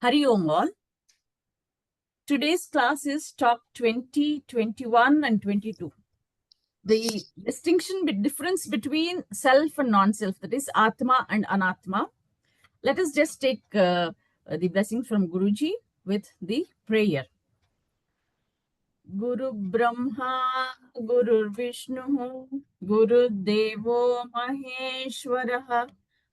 Hari Om all. Today's class is Talk 20, 21 and 22. The difference between self and non-self, that is Atma and Anatma. Let us just take the blessing from Guruji with the prayer. Guru Brahma, Guru Vishnu, Guru Devo Maheshwaraha,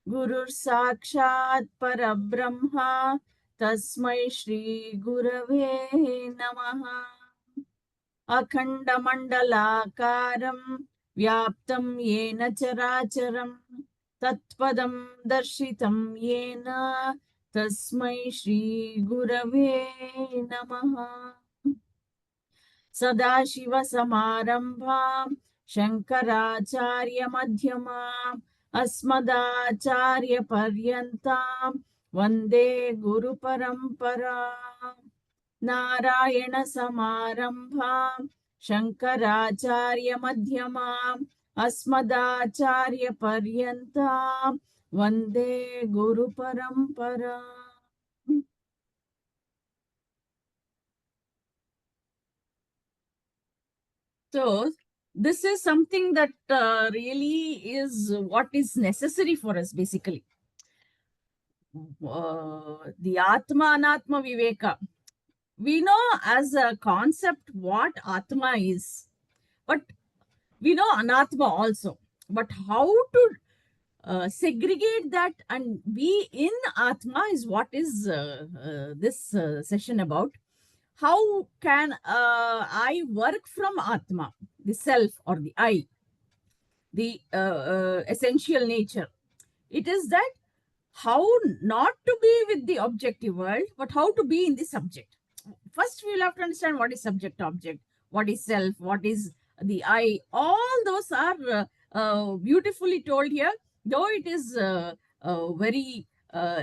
Guru Sakshat Parabrahma, Tasmai Shri Gurave Namaha. Akhandamandalakaram Vyaptam Yena Characharam Tatpadam Darshitam Yena Tasmai Shri Gurave Namaha. Sadashivasamarambham Shankaracharya Madhyamam Asmadacharya Paryantam Vande Guru Paramparam. Narayana Samarambham Shankaracharya Madhyamam Asmadacharya Paryantam Vande Guru Paramparam. So this is something that really is what is necessary for us, basically. The Atma Anatma Viveka. We know as a concept what Atma is, but we know Anatma also. But how to segregate that and be in Atma is what is this session about. How can I work from Atma, the self or the I, the essential nature? It is that how not to be with the objective world, but how to be in the subject. First, we will have to understand what is subject-object, what is self, what is the I. All those are beautifully told here, though it is very,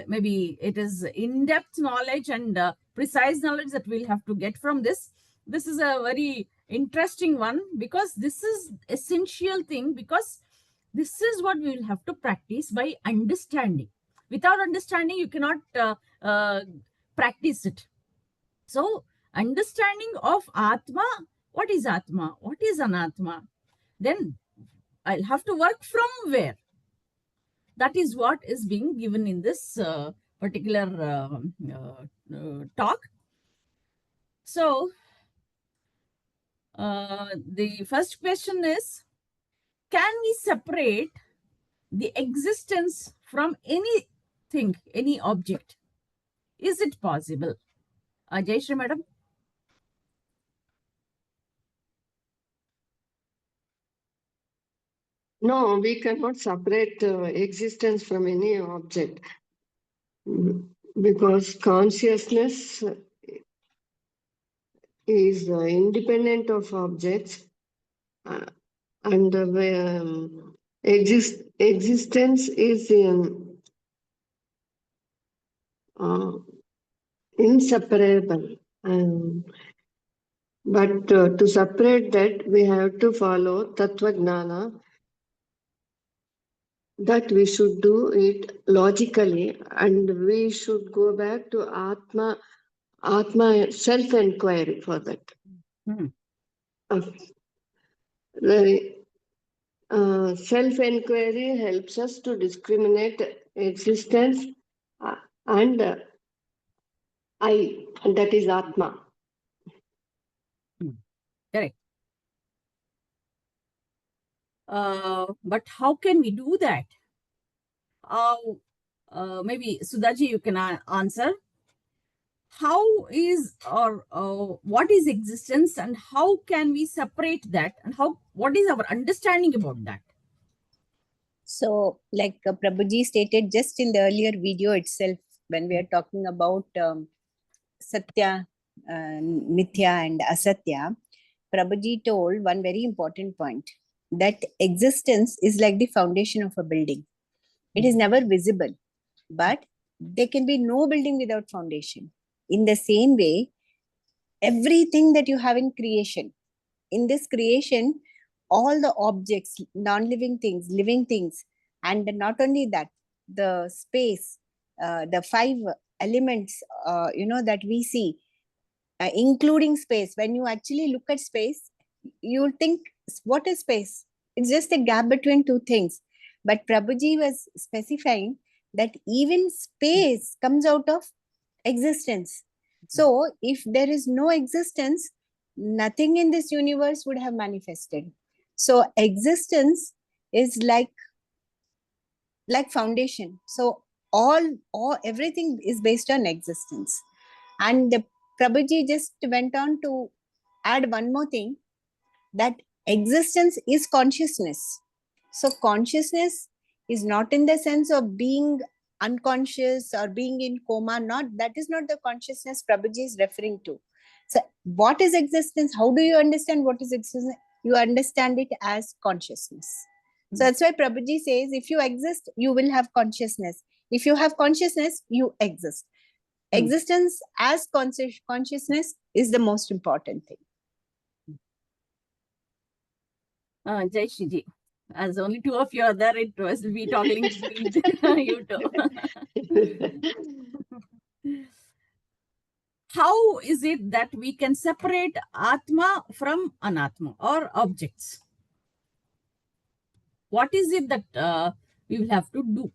maybe it is in-depth knowledge and precise knowledge that we'll have to get from this. This is a very interesting one because this is essential thing, because this is what we will have to practice by understanding. Without understanding, you cannot practice it. So, understanding of Atma, what is Atma? What is Anatma? Then I'll have to work from where? That is what is being given in this particular talk. So, the first question is, can we separate the existence from anything, any object? Is it possible? Jayashree madam? No, we cannot separate existence from any object because consciousness is independent of objects and existence is inseparable. But to separate that, we have to follow Tattva Gnana, that we should do it logically, and we should go back to Atma self-inquiry for that. Self-inquiry helps us to discriminate existence and I, and that is Atma. Correct. But how can we do that? Maybe Sudhaji, you can answer. How is or what is existence, and how can we separate that, and what is our understanding about that? So, like Prabhuji stated just in the earlier video itself, when we are talking about Satya, Mithya and Asatya, Prabhuji told one very important point, that existence is like the foundation of a building. It is never visible, but there can be no building without foundation. In the same way, everything that you have in creation, in this creation, all the objects, non-living things, living things, and not only that, the space, the five elements, that we see, including space. When you actually look at space, you'll think, what is space? It's just a gap between two things. But Prabhuji was specifying that even space comes out of existence. So if there is no existence, nothing in this universe would have manifested. So existence is like foundation. So all everything is based on existence. And the Prabhuji just went on to add one more thing, that existence is consciousness. So consciousness is not in the sense of being unconscious or being in coma. That is not the consciousness Prabhuji is referring to. So what is existence? How do you understand what is existence? You understand it as consciousness. So that's why Prabhuji says, if you exist, you will have consciousness. If you have consciousness, you exist. Existence as consciousness is the most important thing. Jai Shiji. As only two of you are there, it was we talking you two. How is it that we can separate Atma from Anatma or objects? What is it that we will have to do?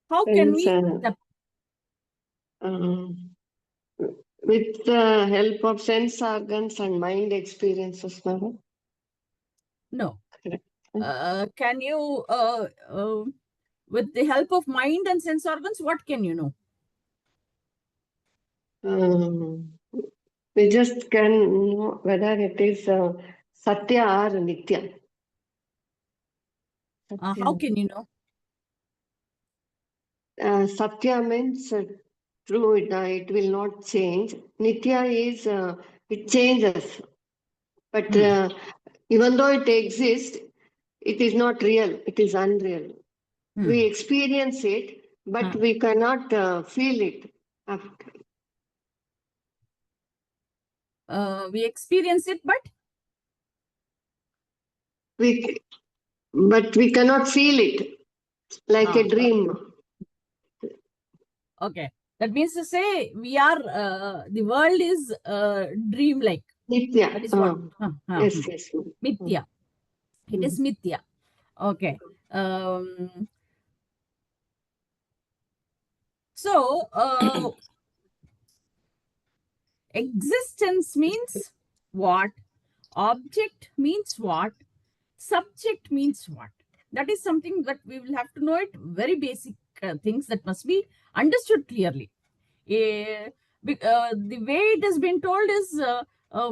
How can we with the help of sense organs and mind experiences, madam? No. Can you, with the help of mind and sense organs, what can you know? We just can know whether it is Satya or Nitya. How can you know? Satya means true, it will not change. Nitya is it changes. But even though it exists, it is not real, it is unreal. We experience it, but we cannot feel it. We experience it, but we cannot feel it like a dream. Okay. That means to say we are, the world is dream-like. Nitya. That is what? Yes, yes. Mithya. It is Mithya. Okay. So, existence means what? Object means what? Subject means what? That is something that we will have to know it. Very basic things that must be understood clearly. The way it has been told is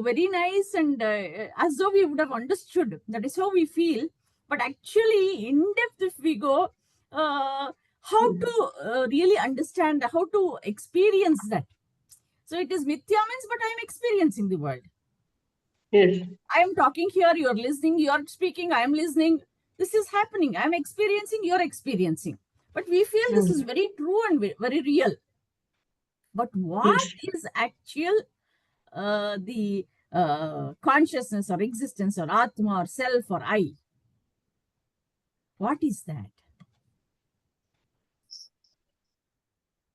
very nice, and as though we would have understood. That is how we feel. But actually, in depth, if we go, how to really understand, how to experience that. So it is Mithya means, but I am experiencing the world. Yes. I am talking here, you are listening, you are speaking, I am listening. This is happening. I am experiencing, you are experiencing. But we feel this is very true and very real. But what is actual the consciousness or existence or Atma or self or I? What is that?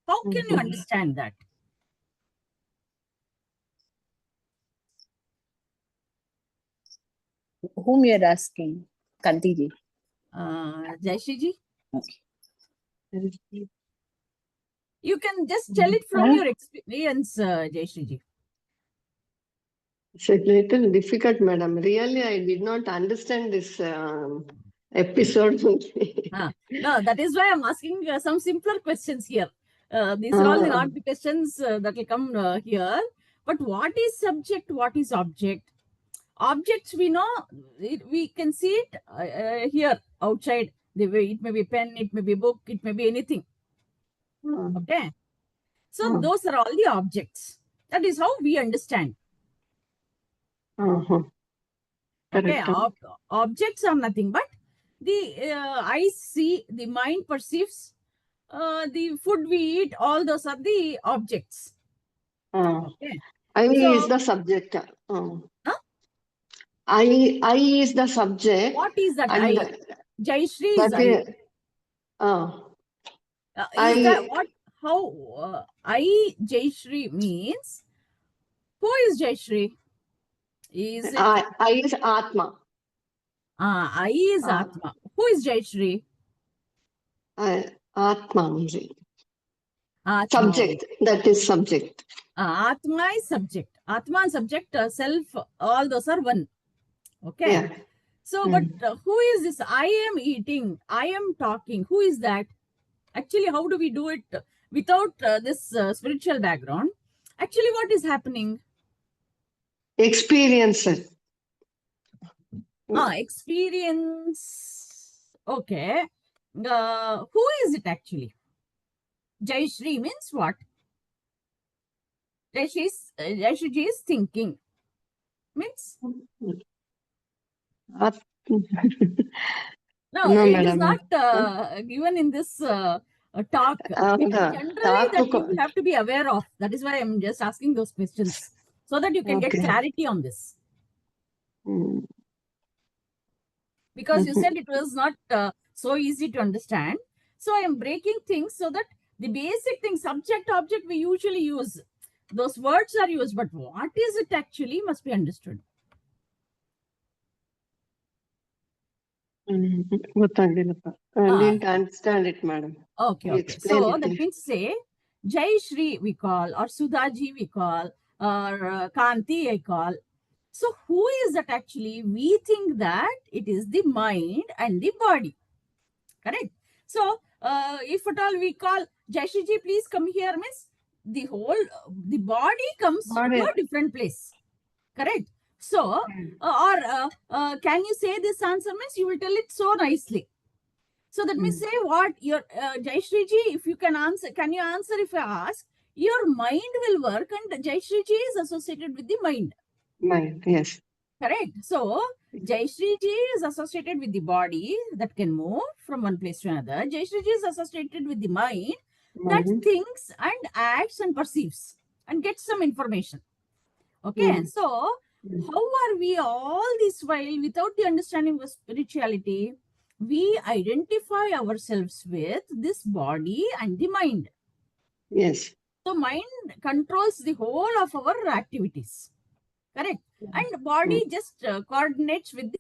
How can you understand that? Whom you are asking? Kantiji. Jaishiji? Okay. You can just tell it from your experience, Jaishiji. It's a little difficult, madam. Really, I did not understand this episode. No, that is why I'm asking some simpler questions here. These are all not the questions that will come here. But what is subject? What is object? Objects, we know, we can see it here outside. It may be pen, it may be book, it may be anything. Okay. So those are all the objects. That is how we understand. Okay. Objects are nothing but the eye see, the mind perceives, the food we eat, all those are the objects. Okay. I is the subject. I is the subject. What is that And I? Jayashree is that I. is, Is that I, what? How Jayashree means? Who is Jayashree? Is it? I is Atma. I is Ah. Atma. Who is Jayashree? Atma only. Atma. Subject. That is subject. Atma is subject. Atma and subject, self, all those are one. Okay. Yeah. So, but who is this? I am eating. I am talking. Who is that? Actually, how do we do it without this spiritual background? Actually, what is happening? Experiencer. Experience. Okay. Who is it actually? Jayashree means what? Jayashree is thinking. Means? At- No, No, it is madam. not given in this talk. It is generally that you have to be aware of. That is why I'm just asking those questions so that you can get Okay. clarity on this. Mm. Because you said it was not so easy to understand. So I am breaking things so that the basic thing, subject, object, we usually use. Those words are used, but what is it actually must be understood. ಗೊತ್ತಾಗ್ಲಿಲ್ಲಪ್ಪ. I didn't understand it, madam. Okay, You okay. explain So it, that please. means say Jai Shri we call, or Sudhaji we call, or Kanti I call. So who is that actually? We think that it is the mind and the body. Correct? So if at all we call Jai Shri ji, please come here, means the whole, the body comes to a different place. Correct? So, can you say this answer, means you will tell it so nicely. So that means say what your Jayashree ji, if you can answer, can you answer if I ask? Your mind will work, and Jayashree ji is associated with the mind. Mind, yes. Correct. So Jayashree ji is associated with the body that can move from one place to another. Jayashree ji is associated with the mind that thinks and acts and perceives and gets some information. Okay. So how are we all this while without the understanding of spirituality? We identify ourselves with this body and the mind. Yes. So mind controls the whole of our activities. Correct. And body just coordinates with the.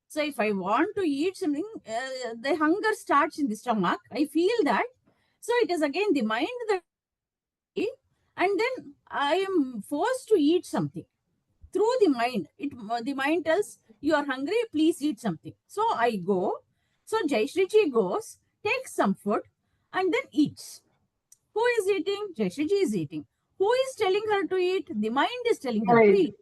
So if I want to eat something, the hunger starts in the stomach. I feel that. So it is again the mind that, and then I am forced to eat something through the mind. The mind tells you are hungry, please eat something. So I go. So Jayashree ji goes, takes some food, and then eats. Who is eating? Jayashree ji is eating. Who is telling her to eat? The mind is telling her to eat.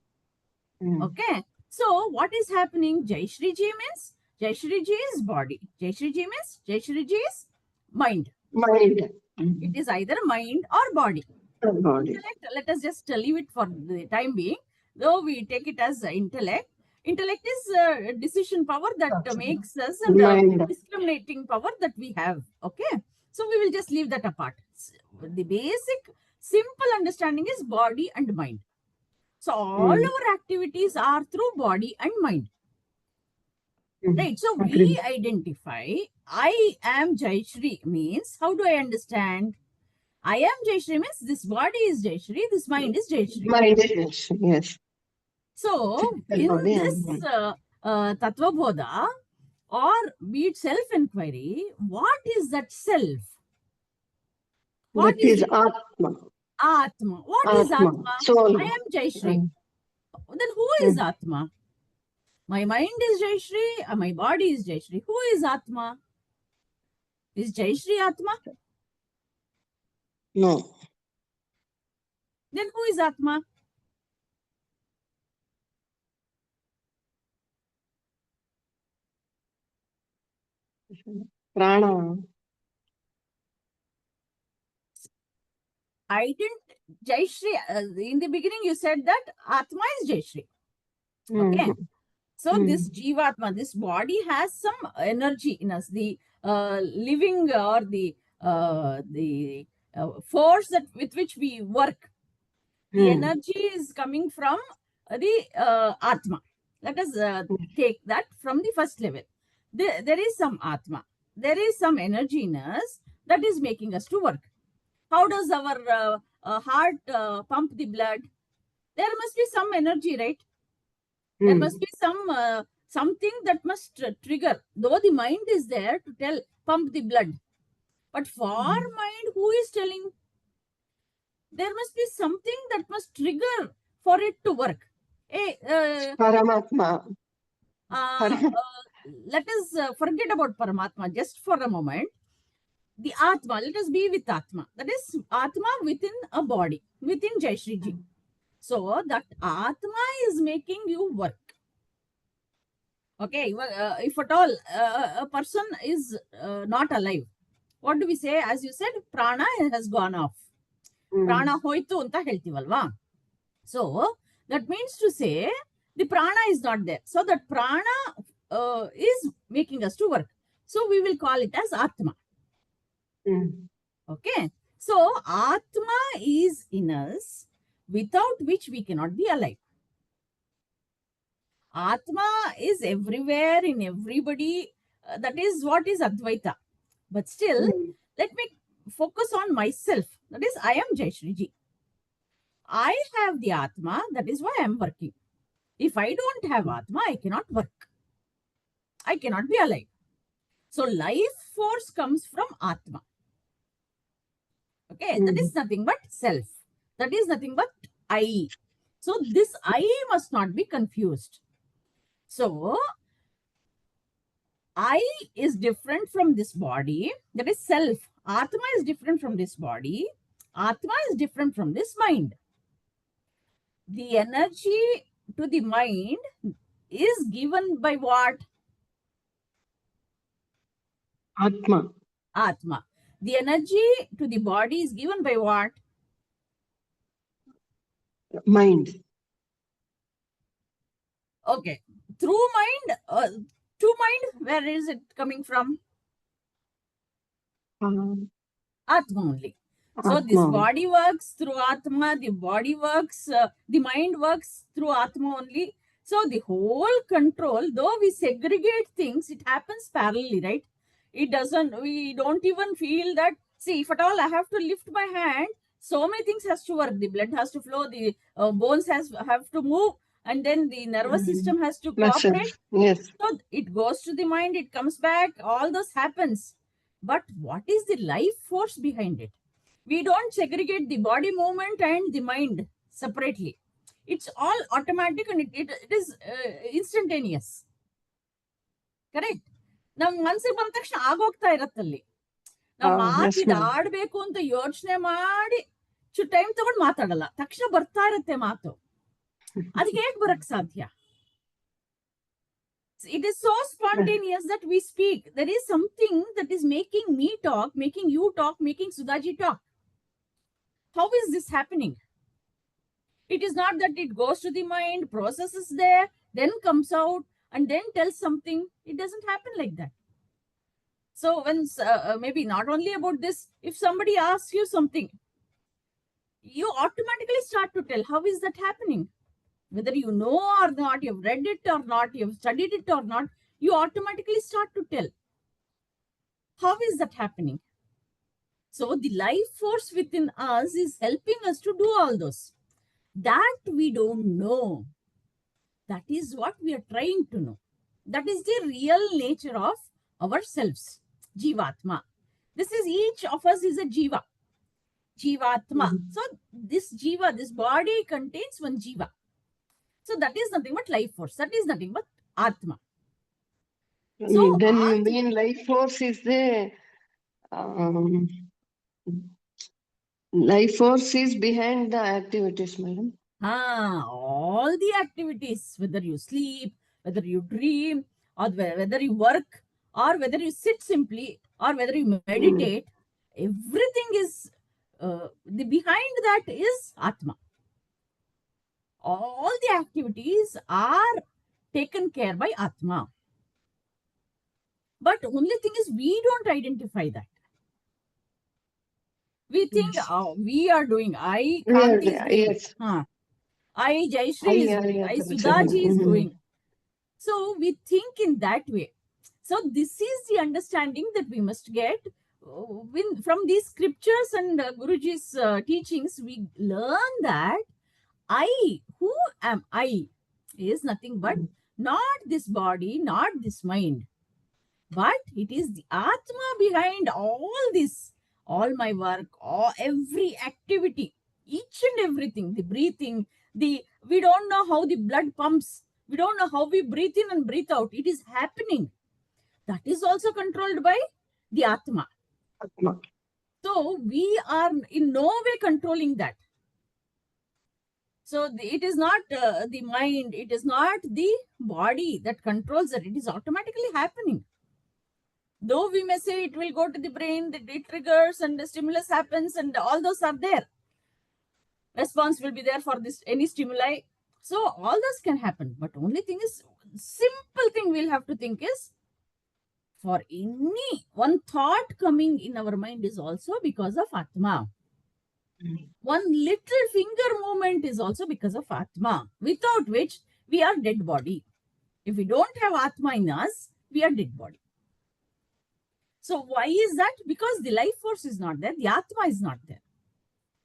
Okay. So what is happening? Jayashree ji means Jayashree ji is body. Jayashree ji means Jayashree ji is mind. Mind. It is either mind or body. Body. Let us just leave it for the time being. Though we take it as intellect. Intellect is decision power that makes us, and discriminating power that we have. Okay. So we will just leave that apart. The basic simple understanding is body and mind. So all our activities are through body and mind. Right. So we identify I am Jayashree means, how do I understand? I am Jayashree means this body is Jayashree, this mind is Jayashree. Mind is Jayashree, yes. So in this Tattva Bodha, or be it self-inquiry, what is that self? What is Atma? Atma. What is Atma? Soul. I am Jayashree. Then who is Atma? My mind is Jayashree, and my body is Jayashree. Who is Atma? Is Jayashree Atma? No. Then who is Atma? Prana. I didn't, Jayashree, in the beginning you said that Atma is Jayashree. Okay. So this Jivatma, this body has some energy in us, the living or the force that with which we work. The energy is coming from the Atma. Let us take that from the first level. There is some Atma. There is some energy in us that is making us to work. How does our heart pump the blood? There must be some energy, right? There must be some something that must trigger. Though the mind is there to tell, pump the blood. But for mind, who is telling? There must be something that must trigger for it to work. Hey, Paramatma. let us forget about Paramatma just for a moment. The Atma, let us be with Atma. That is Atma within a body, within Jayashree Ji. So that Atma is making you work. Okay, if at all a person is not alive, what do we say? As you said, prana has gone off. Prana hoitu anta heltivalva. So that means to say the prana is not there. So that prana is making us to work. So we will call it as Atma. Okay. So Atma is in us, without which we cannot be alive. Atma is everywhere in everybody. That is what is Advaita. But still, let me focus on myself. That is, I am Jayashree Ji. I have the Atma. That is why I am working. If I don't have Atma, I cannot work. I cannot be alive. So life force comes from Atma. Okay, that is nothing but self. That is nothing but I. So this I must not be confused. So I is different from this body. That is self. Atma is different from this body. Atma is different from this mind. The energy to the mind is given by what? Atma. Atma. The energy to the body is given by what? Mind. Okay. Through mind, to mind, where is it coming from? Atma only. So this body works through Atma, the body works, the mind works through Atma only. So the whole control, though we segregate things, it happens parallelly, right? It doesn't, we don't even feel that, see, if at all I have to lift my hand, so many things has to work. The blood has to flow, the bones have to move, and then the nervous system has to cooperate. Yes. So it goes to the mind, it comes back, all this happens. But what is the life force behind it? We don't segregate the body movement and the mind separately. It's all automatic and it is instantaneous. Correct? Nam ಮನಸ್ಸಿಗೆ ಬಂದ ತಕ್ಷಣ ಆಗೋಗ್ತಾ ಇರತ್ತಲ್ಲಿ. ನಾವು ಮಾತಿದ ಆಡ್ಬೇಕು ಅಂತ ಯೋಚನೆ ಮಾಡಿ time ತಗೊಂಡು ಮಾತಾಡಲ್ಲ, ತಕ್ಷಣ ಬರ್ತಾ ಇರತ್ತೆ ಮಾತು. ಅದಕ್ಕೆ ಹೇಗೆ ಬರಕ್ ಸಾಧ್ಯ? It is so spontaneous that we speak. There is something that is making me talk, making you talk, making Sudhaji talk. How is this happening? It is not that it goes to the mind, processes there, then comes out and then tells something. It doesn't happen like that. So when maybe not only about this, if somebody asks you something, you automatically start to tell. How is that happening? Whether you know or not, you've read it or not, you've studied it or not, you automatically start to tell. How is that happening? So the life force within us is helping us to do all those. That we don't know. That is what we are trying to know. That is the real nature of ourselves. Jivatma. This is, each of us is a Jiva. Jivatma. So this Jiva, this body contains one Jiva. So that is nothing but life force. That is nothing but Atma. So then you mean life force is the life force is behind the activities, madam. All the activities, whether you sleep, whether you dream, or whether you work, or whether you sit simply, or whether you meditate, everything is, the behind that is Atma. All the activities are taken care by Atma. But only thing is, we don't identify that. We think, oh, we are doing, I, Kanti is doing, Yes. I, Jayashree is doing, I, Sudhaji is doing. So we think in that way. So this is the understanding that we must get from these scriptures and Guruji's teachings. We learn that who am I, is nothing but not this body, not this mind, but it is the Atma behind all this, all my work, every activity, each and everything, the breathing, we don't know how the blood pumps, we don't know how we breathe in and breathe out. It is happening. That is also controlled by the Atma. Atma. So we are in no way controlling that. So it is not the mind, it is not the body that controls it. It is automatically happening. Though we may say it will go to the brain, that it triggers and the stimulus happens and all those are there. Response will be there for this any stimuli. So all those can happen. But only thing is, simple thing we'll have to think is, for any one thought coming in our mind is also because of Atma. One little finger movement is also because of Atma, without which we are dead body. If we don't have Atma in us, we are dead body. So why is that? Because the life force is not there, the Atma is not there.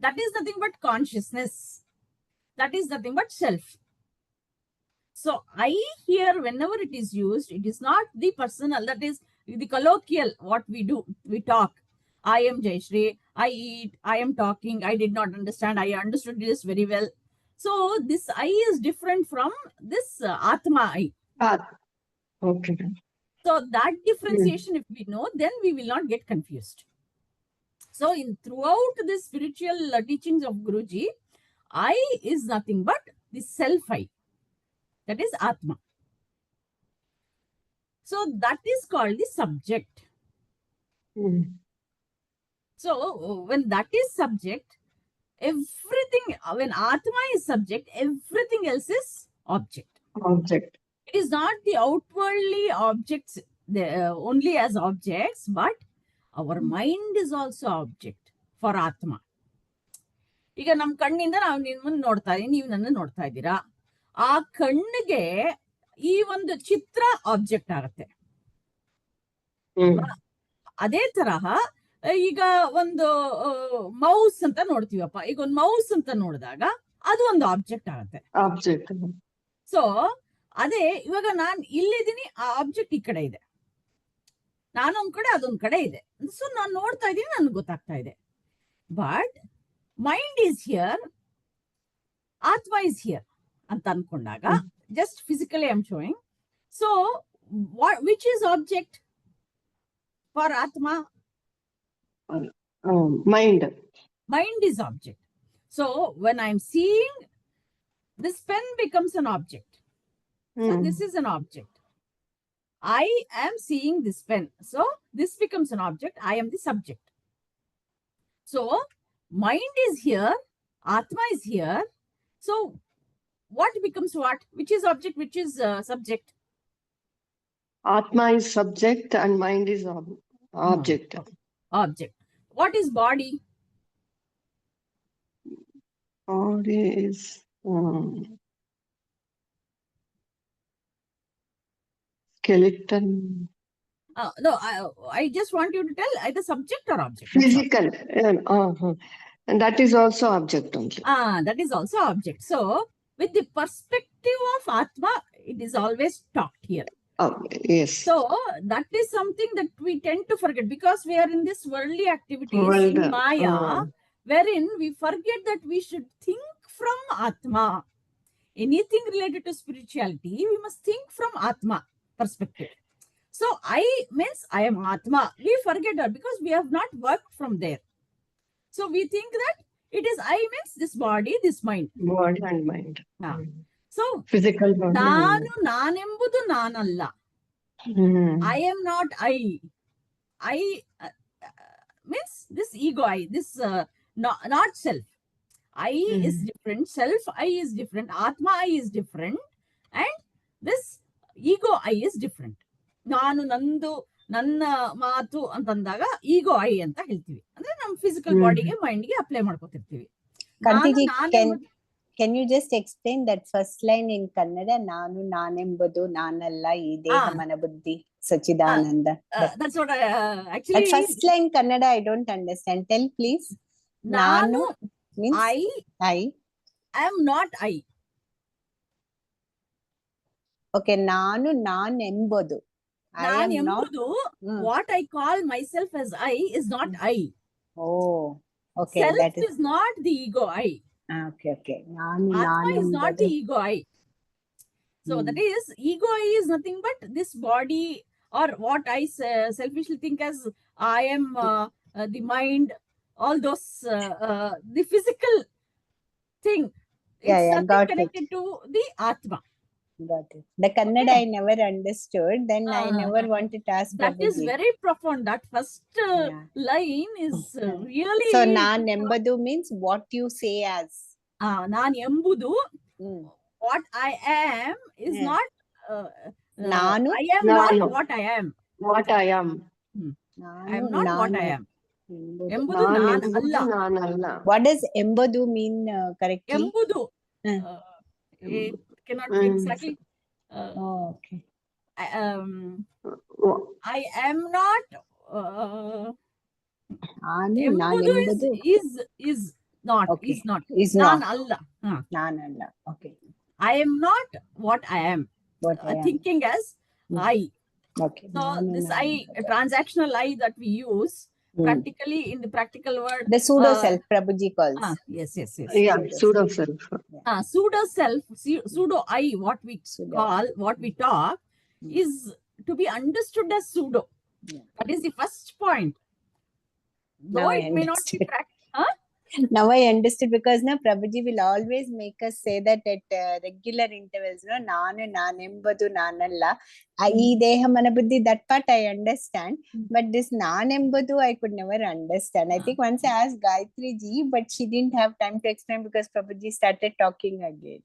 That is nothing but consciousness. That is nothing but self. So I here, whenever it is used, it is not the personal, that is the colloquial, what we do, we talk. I am Jayashree, I eat, I am talking, I did not understand, I understood this very well. So this I is different from this Atma I. Okay. So that differentiation, if we know, then we will not get confused. So throughout the spiritual teachings of Guruji, I is nothing but the self I. That is Atma. So that is called the subject. So when that is subject, everything, when Atma is subject, everything else is object. Object. It is not the outwardly objects only as objects, but our mind is also object for Atma. ಈಗ ನಮ್ಮ ಕಣ್ಣಿಂದ ನಾವು ನಿಮ್ಮನ್ನು ನೋಡ್ತಾ ಇದೀನಿ, ನೀವು ನನ್ನ ನೋಡ್ತಾ ಇದ್ದೀರಾ. ಆ ಕಣ್ಣಿಗೆ ಈ ಒಂದು ಚಿತ್ರ ಆಬ್ಜೆಕ್ಟ್ ಆಗತ್ತೆ. ಅದೇ ತರಹ ಈಗ ಒಂದು ಮೌಸ್ ಅಂತ ನೋಡ್ತೀವಪ್ಪ, ಈಗ ಒಂದು ಮೌಸ್ ಅಂತ ನೋಡಿದಾಗ ಅದು ಒಂದು ಆಬ್ಜೆಕ್ಟ್ ಆಗತ್ತೆ. ಆಬ್ಜೆಕ್ಟ್. ಸೊ ಅದೇ ಇವಾಗ ನಾನು ಇಲ್ಲಿದ್ದೀನಿ, ಆ ಆಬ್ಜೆಕ್ಟ್ ಈ ಕಡೆ ಇದೆ, ನಾನೊಂದ್ ಕಡೆ ಅದೊಂದ್ ಕಡೆ ಇದೆ. ಸೊ ನಾನು ನೋಡ್ತಾ ಇದ್ದೀನಿ, ನನ್ಗೆ ಗೊತ್ತಾಗ್ತಾ ಇದೆ. ಬಟ್ ಮೈಂಡ್ ಈಸ್ ಹಿಯರ್, ಆತ್ಮ ಈಸ್ ಹಿಯರ್ ಅಂತ ಅನ್ಕೊಂಡಾಗ, just physically I am showing. So which is object for ಆತ್ಮ? Mind. Mind is object. So when I'm seeing, this pen becomes an object. So this is an object. I am seeing this pen. So this becomes an object. I am the subject. So mind is here, Atma is here. So what becomes what? Which is object, which is subject? Atma is subject and mind is object. Object. What is body? Body is skeleton. No, I just want you to tell either subject or object. Physical. And that is also object only. That is also object. So with the perspective of Atma, it is always talked here. Yes. So that is something that we tend to forget, because we are in this worldly activities in Maya, wherein we forget that we should think from Atma. Anything related to spirituality, we must think from Atma perspective. So I means I am Atma. We forget that because we have not worked from there. So we think that it is I means this body, this mind. Body and mind. So physical body. ನಾನೆಂಬುದು ನಾನಲ್ಲ. I am not I. I means this ego I, this not self. I is different, self I is different, Atma I is different, and this ego I is different. ನಾನು ನಂದು ನನ್ನ ಮಾತು ಅಂತಂದಾಗ ಈಗೋ I ಅಂತ ಹೇಳ್ತೀವಿ. ಅಂದ್ರೆ ನಮ್ ಫಿಸಿಕಲ್ ಬಾಡಿಗೆ ಮೈಂಡ್ಗೆ apply ಮಾಡ್ಕೊತಿರ್ತೀವಿ. can you just explain that first line in Kannada? Nanu nanembudu nanalla ee deha mana buddhi sachidananda. That's what I That actually. first line Kannada I don't understand. Tell please. Nanu, means I. am not I. Okay, nanu nanembudu. I am not. What I call myself as I is not I. Oh, okay. Self That is not the ego I. okay, okay. Nanu Atma is not the nanembudu. ego I. So that is, ego I is nothing but this body, or what I selfishly think as I am the mind, all those, the physical thing. It's Yeah, nothing got it. connected to the Atma. Got it. The Kannada Okay. I never understood. Then I never wanted to ask That is Prabhuji. very profound. That first Yeah. line is really. So nanembudu means what you say as. Nan embudu, Mm. what I am is Yeah. not. Nanu. I am Nanu. not what I am. What I am. I am not what I am. Embudu Naan nan embudu alla. naanalla. What does embudu mean correctly? Embudu. Hmm. It cannot Hmm. exactly. Oh, okay. I am not. Nanu Embudu nanembudu. is not. Okay. Is not. Is Nan not. alla. Nanalla. Okay. I am not what I am. What I am. Thinking as I. Okay. So Nanu this I, nanembudu. transactional I that we use practically in the practical word. The pseudo self Prabhuji calls. Yes. Yeah, pseudo self. Pseudo self, pseudo I, what we Pseudo. call, what we talk, is to be understood as pseudo. Yeah. That is the first point. Now Though I it may not be understood. practical. Now I understood, because now Prabhuji will always make us say that at regular intervals. No, nanu nanembadu nanalla. Ee deha mana buddhi, that part I understand. But this nanembadu I could never understand. I think once I asked Gayatri ji, but she didn't have time to explain because Prabhuji started talking again.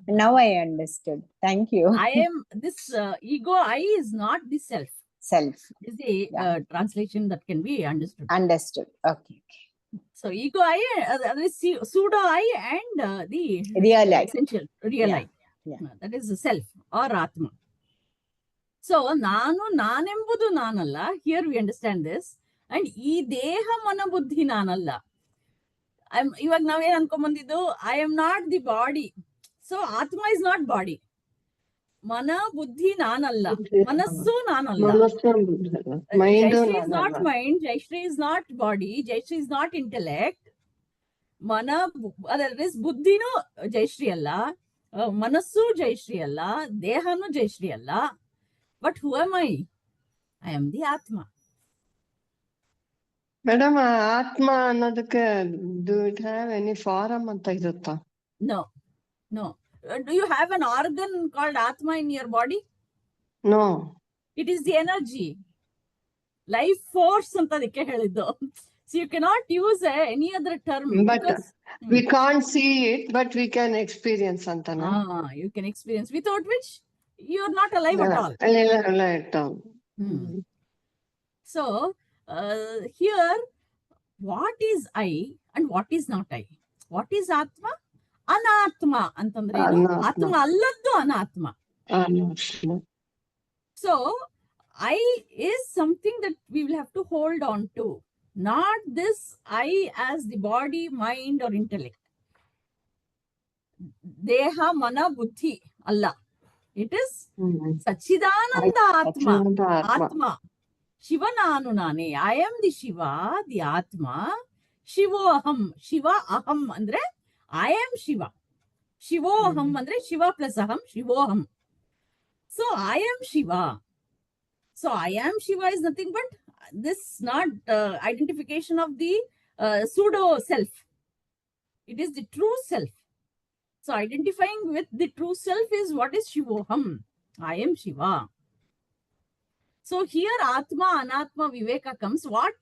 Now I understood. Thank you. I am this ego I is not the self. Self. Is the translation that can be understood. Understood. Okay. So ego I, pseudo I, and the Real I. essential real Yeah. I. Yeah. That is the self or Atma. So nanu nanembudu nanalla. Here we understand this. And ee deha mana buddhi nanalla. ಇವಾಗ ನಾವೇನ್ ಅನ್ಕೊಂಡ್ಬಂದಿದ್ದು, I am not the body. So Atma is not body. ಮನ ಬುದ್ಧಿ ನಾನಲ್ಲ, ಮನಸ್ಸು ನಾನಲ್ಲ. Jayashree is not mind, Jayashree is not body, Jayashree is not intellect. ಮನ ಅದರ ಬುದ್ಧಿನೂ ಜಯಶ್ರೀ ಅಲ್ಲ, ಮನಸ್ಸು ಜಯಶ್ರೀ ಅಲ್ಲ, ದೇಹನೂ ಜಯಶ್ರೀ ಅಲ್ಲ. But who am I? I am the ಆತ್ಮ. ಮೇಡಮ್, ಆತ್ಮ ಅನ್ನೋದಕ್ಕೆ do it have any form ಅಂತ ಇರುತ್ತಾ? No. Do you have an organ called Atma in your body? No. It is the energy. Life force ಅಂತ ಅದಕ್ಕೆ ಹೇಳಿದ್ದು. So you cannot use any other term. But we can't see it, but we can experience antana. You can experience, without which you are not alive at all. At all. So here, what is I and what is not I? What is Atma? Anatma ಅಂತಂದ್ರೆ ಆತ್ಮ ಅಲ್ಲದ್ದು ಅನಾತ್ಮ. So I is something that we will have to hold on to, not this I as the body, mind or intellect. Deha mana buddhi alla. It is Sachidananda Atma. Atma. Shiva nanu nane. I am the Shiva, the Atma. Shivo aham. Shiva aham andre I am Shiva. Shivo aham andre Shiva plus aham. Shivo aham. So I am Shiva. So I am Shiva is nothing but this not identification of the pseudo self. It is the true self. So identifying with the true self is what is Shivoham. I am Shiva. So here Atma, Anatma, Viveka comes. What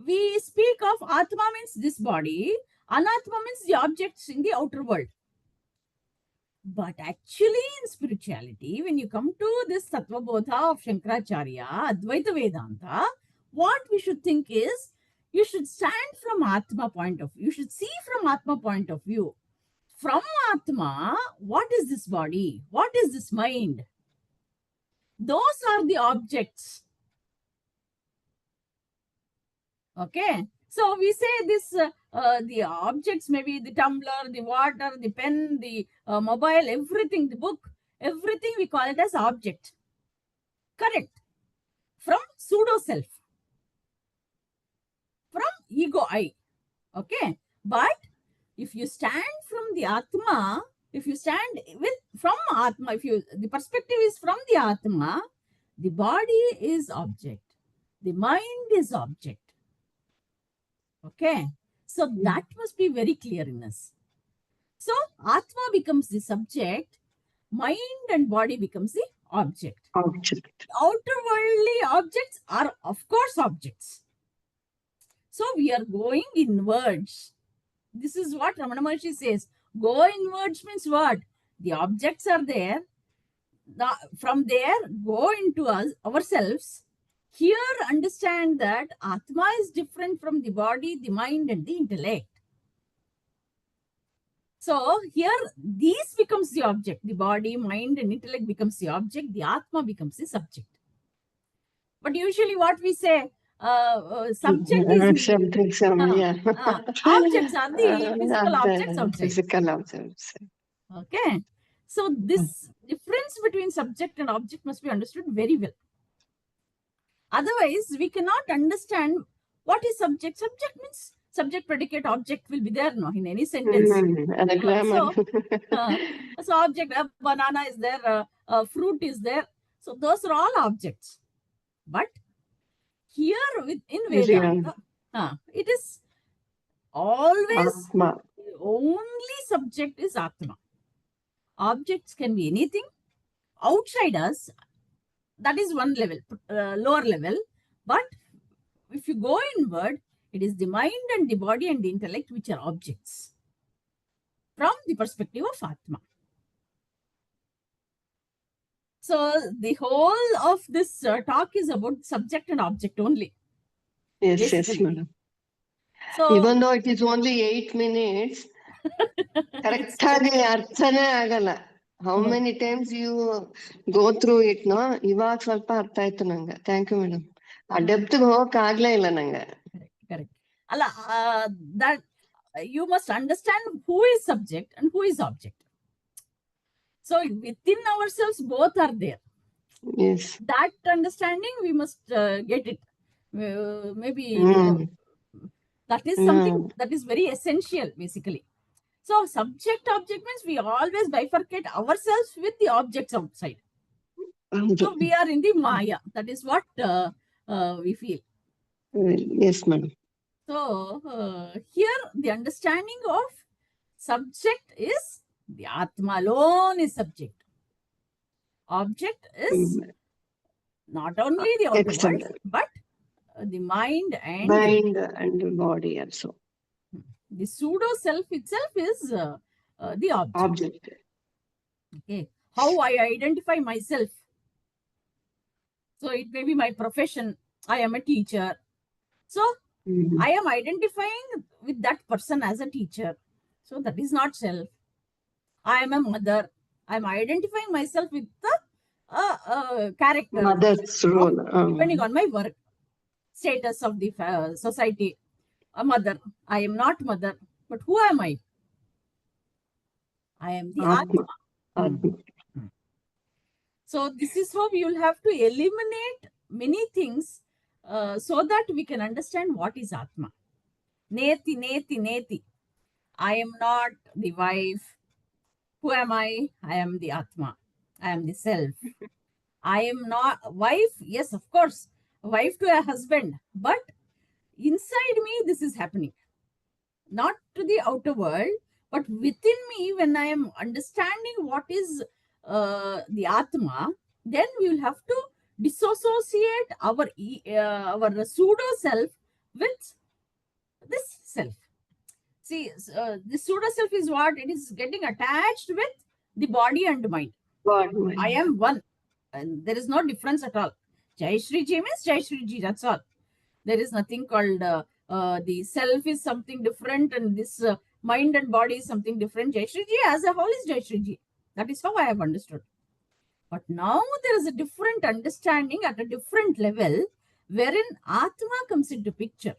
we speak of Atma means this body. Anatma means the objects in the outer world. But actually in spirituality, when you come to this Tattva Bodha of Shankaracharya, Advaita Vedanta, what we should think is, you should stand from Atma point of view. You should see from Atma point of view. from Atma, what is this body? What is this mind? Those are the objects. Okay. So we say this, the objects, maybe the tumbler, the water, the pen, the mobile, everything, the book, everything we call it as object. Correct. From pseudo self. From ego I. Okay. But if you stand from the Atma, if you stand from Atma, the perspective is from the Atma, the body is object. The mind is object. Okay. So that must be very clear in us. So Atma becomes the subject, mind and body becomes the object. Object. Outer worldly objects are, of course, objects. So we are going inwards. This is what Ramana Maharshi says. Go inwards means what? The objects are there. From there, go into ourselves. Here, understand that Atma is different from the body, the mind, and the intellect. So here, these becomes the object. The body, mind, and intellect becomes the object. The Atma becomes the subject. But usually what we say, subject is... Objects are the physical objects outside. Physical objects. Okay. So this difference between subject and object must be understood very well. Otherwise, we cannot understand what is subject. Subject means subject, predicate, object will be there no, in any sentence. And a grammar. So object, a banana is there, a fruit is there. So those are all objects. But here in Vedanta, it is always Atma. only subject is Atma. Objects can be anything outside us. That is one level, lower level. But if you go inward, it is the mind and the body and the intellect which are objects from the perspective of Atma. So the whole of this talk is about subject and object only. Yes, yes, madam. So, even though it is only 8 minutes, correct agala. How many times you go through it, no? Ivaga ಸ್ವಲ್ಪ ಅರ್ಥ ಆಯ್ತು ನಂಗೆ. Thank you, madam. ಆ depth ಹೋಗಕ್ ಆಗ್ಲೇ ಇಲ್ಲ ನಂಗೆ. Correct. Alla, that you must understand who is subject and who is object. So within ourselves, both are there. Yes. That understanding, we must get it. Maybe that is something that is very essential, basically. So subject-object means we always bifurcate ourselves with the objects outside. So we are in the Maya. That is what we feel. Yes, madam. So here the understanding of subject is the Atma alone is subject. Object is not only the outer world, but the mind and the body also. The pseudo self itself is the object. Okay. How I identify myself. So it may be my profession. I am a teacher. So I am identifying with that person as a teacher. So that is not self. I am a mother. I am identifying myself with the character. Mother's role. Depending on my work, status of the society. A mother. I am not mother. But who am I? I am the Atma. So this is how you will have to eliminate many things so that we can understand what is Atma. Neti, neti, neti. I am not the wife. Who am I? I am the Atma. I am the self. I am not wife. Yes, of course. Wife to a husband. But inside me, this is happening. Not to the outer world, but within me, when I am understanding what is the Atma, then we will have to disassociate our pseudo self with this self. See, the pseudo self is what? It is getting attached with the body and mind. I am one. And there is no difference at all. Jai Shri Ji means Jai Shri Ji, that's all. There is nothing called the self is something different and this mind and body is something different. Jayshriji as a whole is Jayshriji. That is how I have understood. But now there is a different understanding at a different level wherein Atma comes into picture.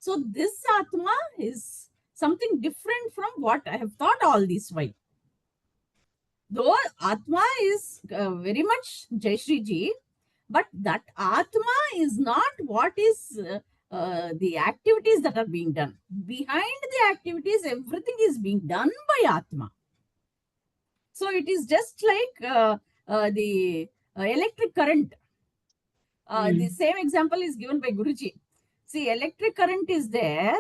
So this Atma is something different from what I have thought all this while. Though Atma is very much Jayshriji, but that Atma is not what is the activities that are being done. Behind the activities, everything is being done by Atma. So it is just like the electric current. The same example is given by Guruji. See, electric current is there.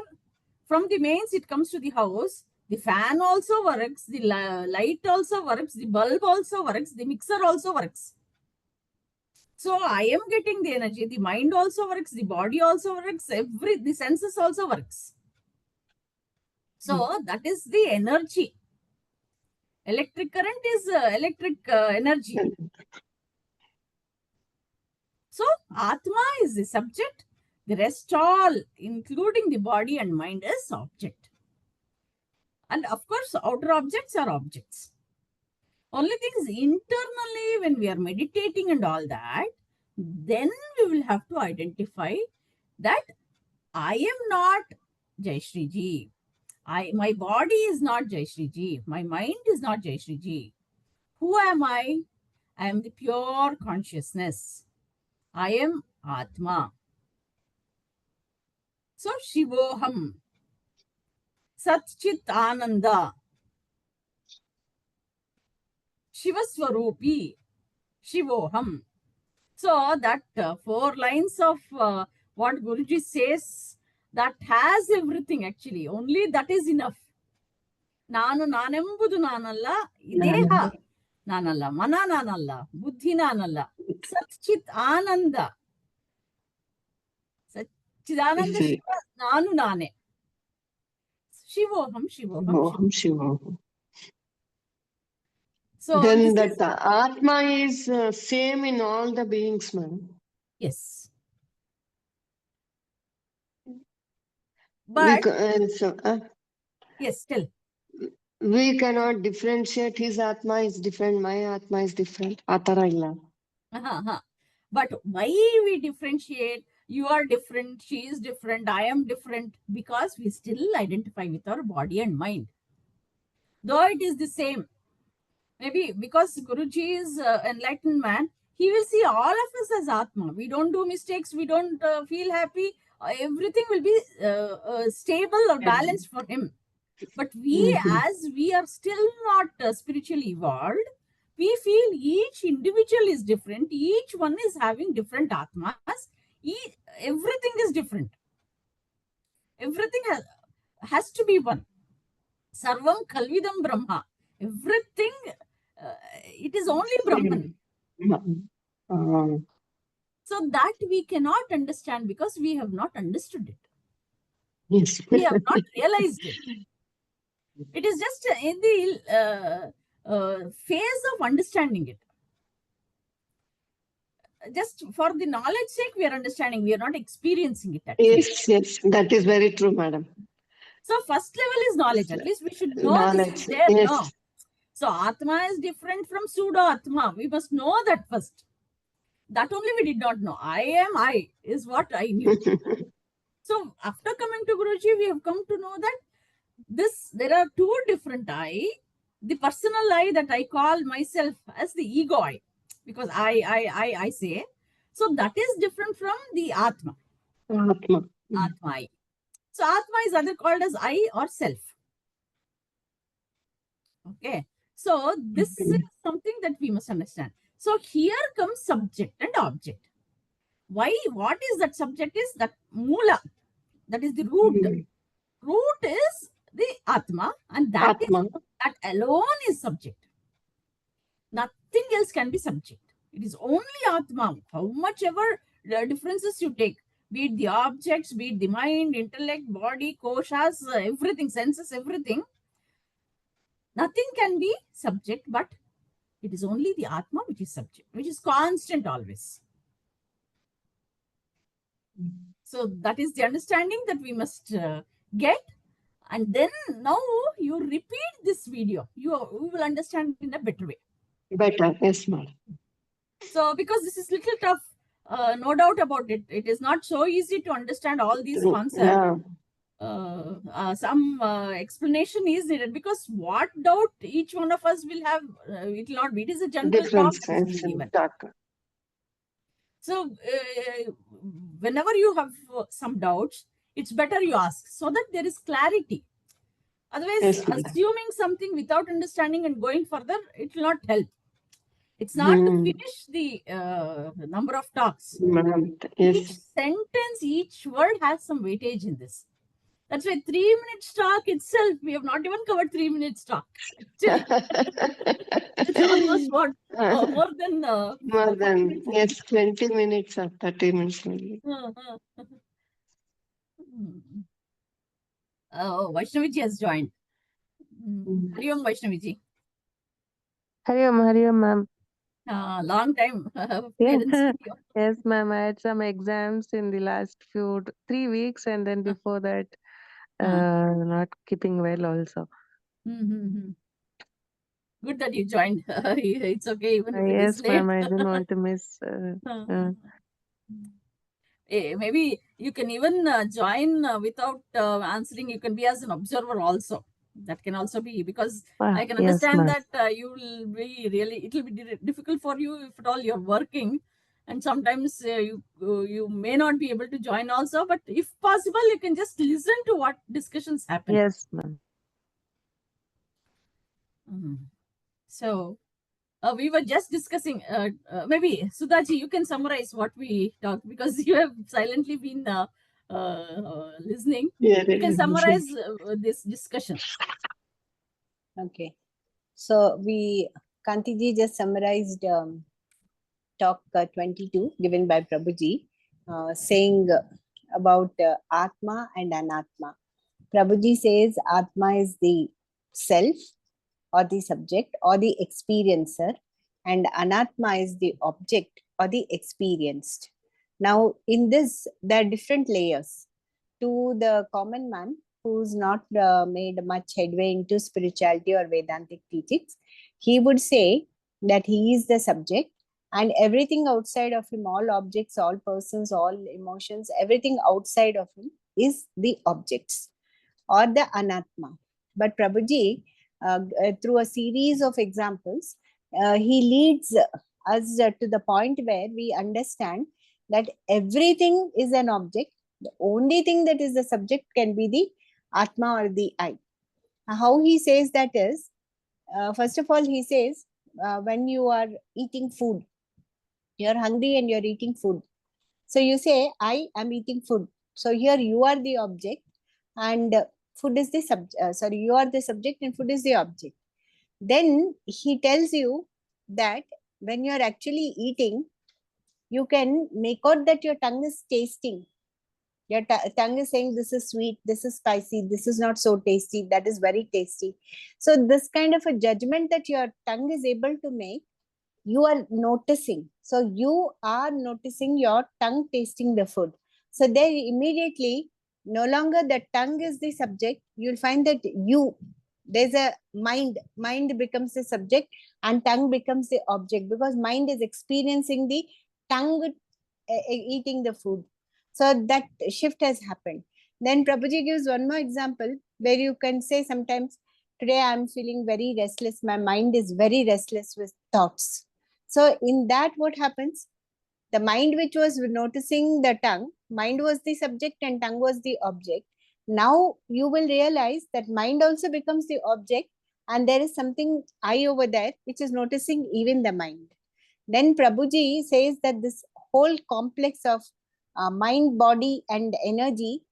From the mains, it comes to the house. The fan also works. The light also works. The bulb also works. The mixer also works. So I am getting the energy. The mind also works. The body also works. The senses also works. So that is the energy. Electric current is electric energy. So Atma is the subject. The rest all, including the body and mind, is object. And of course, outer objects are objects. Only thing is internally when we are meditating and all that, then we will have to identify that I am not Jayshriji. My body is not Jayshriji. My mind is not Jayshriji. Who am I? I am the pure consciousness. I am Atma. So Shivoham. Satchit Ananda. Shivaswarupi. Shivoham. So that 4 lines of what Guruji says, that has everything actually. Only that is enough. Nanu nanembudu nanalla, ideha nanalla, mana nanalla, buddhi nanalla, satchit ananda. Satchidananda Shiva, nanu nane. Shivoham, Shivoham. Shivoham. So then that Atma is same in all the beings, man. Yes. But yes, tell. We cannot differentiate. His Atma is different, my Atma is different. Ataralla. But why we differentiate? You are different, she is different, I am different, because we still identify with our body and mind. Though it is the same. Maybe because Guruji is enlightened man, he will see all of us as Atma. We don't do mistakes, we don't feel happy. Everything will be stable or balanced for him. But we, as we are still not spiritually evolved, we feel each individual is different. Each one is having different Atmas. Everything is different. Everything has to be one. Sarvam Kalvidam Brahma. Everything, it is only Brahman. So that we cannot understand because we have not understood it. Yes. We have not realized it. It is just in the phase of understanding it. Just for the knowledge sake, we are understanding. We are not experiencing it. Actually. Yes, that is very true, madam. So first level is knowledge. At least we should know knowledge. This is there. Yes. No. So Atma is different from pseudo Atma. We must know that first. That only we did not know. I am I is what I knew. So after coming to Guruji, we have come to know that there are 2 different I. The personal I that I call myself as the ego I, because I say. So that is different from the Atma. Atma. Atma I. So Atma is other called as I or self. Okay. So this is something that we must understand. So here comes subject and object. Why? What is that subject? Is that Mula. That is the root. Root is the Atma, and that alone is subject. Nothing else can be subject. It is only Atma. How much ever differences you take, be it the objects, be it the mind, intellect, body, koshas, everything, senses, everything, nothing can be subject, but it is only the Atma which is subject, which is constant always. So that is the understanding that we must get. And then now you repeat this video, you will understand in a better way. Better. Yes, ma'am. So because this is little tough, no doubt about it, it is not so easy to understand all these concepts. Yeah. Some explanation is needed, because what doubt each one of us will have, it will not be. It is a general Different talk that is sense being in given. talk. So whenever you have some doubts, it's better you ask so that there is clarity. Otherwise, Yes, ma'am. assuming something without understanding and going further, it will not help. It's not to finish the number of talks. Ma'am, Each yes. sentence, each word has some weightage in this. That's why 3 minutes talk itself, we have not even covered 3 minutes talk. Actually, it's almost what, more than More 40 than, minutes. yes, 20 minutes or 30 minutes maybe. Oh, Vaishnaviji has joined. Hari Om, Vaishnaviji. Hari Om, ma'am. Long time. We Yeah. hadn't seen you. Yes, ma'am. I had some exams in the last 3 weeks, and then before that, not keeping well also. Good that you joined. It's okay, even if it is Yes, late. ma'am. I didn't want to miss. Maybe you can even join without answering. You can be as an observer also. That can also be, because I can Yes, understand ma'am. that you will be really, it will be difficult for you if at all you're working, and sometimes you may not be able to join also. But if possible, you can just listen to what discussions happen. Yes, ma'am. So we were just discussing, maybe Sudhaji, you can summarize what we talked, because you have silently been listening. Yeah, You can summarize this discussion. Okay. So Kantiji just summarized talk 22 given by Prabhuji, saying about Atma and Anatma. Prabhuji says Atma is the self or the subject or the experiencer, and Anatma is the object or the experienced. Now, in this, there are different layers. To the common man who's not made much headway into spirituality or Vedantic teachings, he would say that he is the subject, and everything outside of him, all objects, all persons, all emotions, everything outside of him is the objects or the Anatma. But Prabhuji, through a series of examples, he leads us to the point where we understand that everything is an object. The only thing that is the subject can be the Atma or the I. How he says that is, first of all, he says, when you are eating food, you're hungry and you're eating food. So you say, I am eating food. So here you are the object and food is the subject. You are the subject and food is the object. Then he tells you that when you're actually eating, you can make out that your tongue is tasting. Your tongue is saying, this is sweet, this is spicy, this is not so tasty, that is very tasty. So this kind of a judgment that your tongue is able to make, you are noticing. So you are noticing your tongue tasting the food. So there immediately, no longer the tongue is the subject, you'll find that there's a mind becomes the subject and tongue becomes the object, because mind is experiencing the tongue eating the food. So that shift has happened. Then Prabhuji gives one more example where you can say sometimes, today I'm feeling very restless, my mind is very restless with thoughts. So in that, what happens? The mind which was noticing the tongue, mind was the subject and tongue was the object. Now you will realize that mind also becomes the object, and there is something I over there which is noticing even the mind. Then Prabhuji says that this whole complex of mind, body and energy,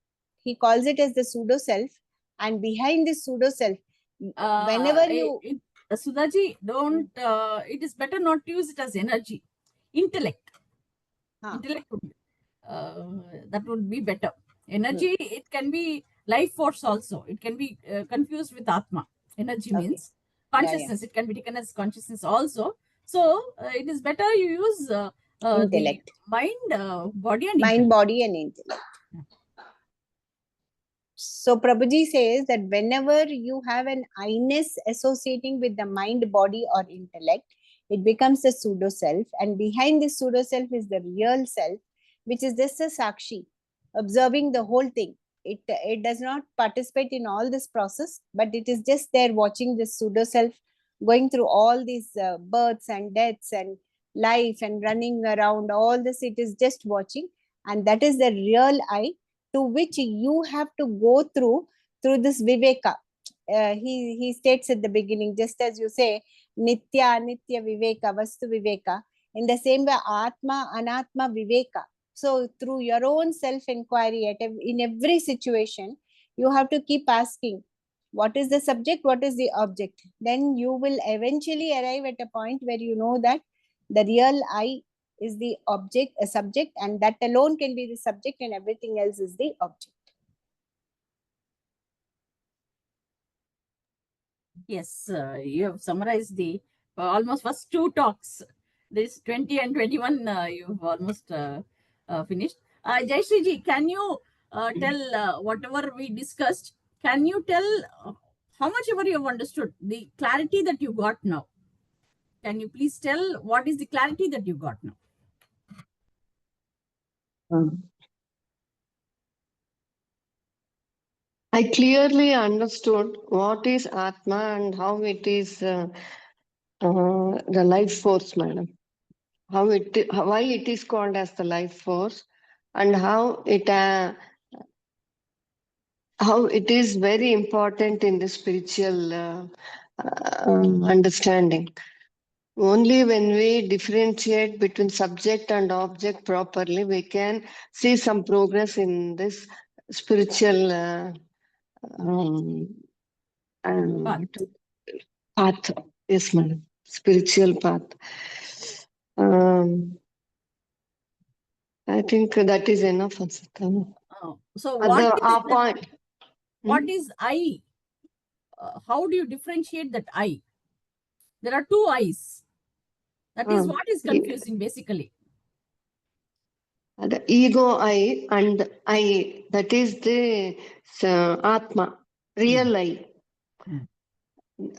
he calls it as the pseudo self. And behind this pseudo self, whenever you... Sudhaji, don't, it is better not to use it as energy. Intellect. Intellect would, that would be better. Energy, it can be life force also. It can be confused with Atma. Energy means consciousness. It can be taken as consciousness also. So it is better you use intellect. The mind, body and mind, intellect. body and intellect. So Prabhuji says that whenever you have an I-ness associating with the mind, body, or intellect, it becomes a pseudo self, and behind this pseudo self is the real self, which is just a sakshi, observing the whole thing. It does not participate in all this process, but it is just there watching this pseudo self going through all these births and deaths and life and running around all this. It is just watching, and that is the real I, to which you have to go through this viveka. He states at the beginning, just as you say, nitya anitya viveka, vastu viveka, in the same way atma anatma viveka. So through your own self inquiry in every situation, you have to keep asking, what is the subject, what is the object? Then you will eventually arrive at a point where you know that the real I is the object, a subject, and that alone can be the subject, and everything else is the object. Yes, you have summarized the almost first two talks. This 20 and 21, you've almost finished. Jayashree ji, can you tell whatever we discussed? Can you tell how much ever you have understood, the clarity that you got now? Can you please tell what is the clarity that you got now? I clearly understood what is Atma and how it is the life force, madam. Why it is called as the life force, and how it is very important in the spiritual understanding. Only when we differentiate between subject and object properly, we can see some progress in this spiritual path. Yes, madam. Spiritual path. I think that is enough. So what is I? How do you differentiate that I? There are two I's. That is what is confusing, basically. The ego I and I, that is the Atma, real I.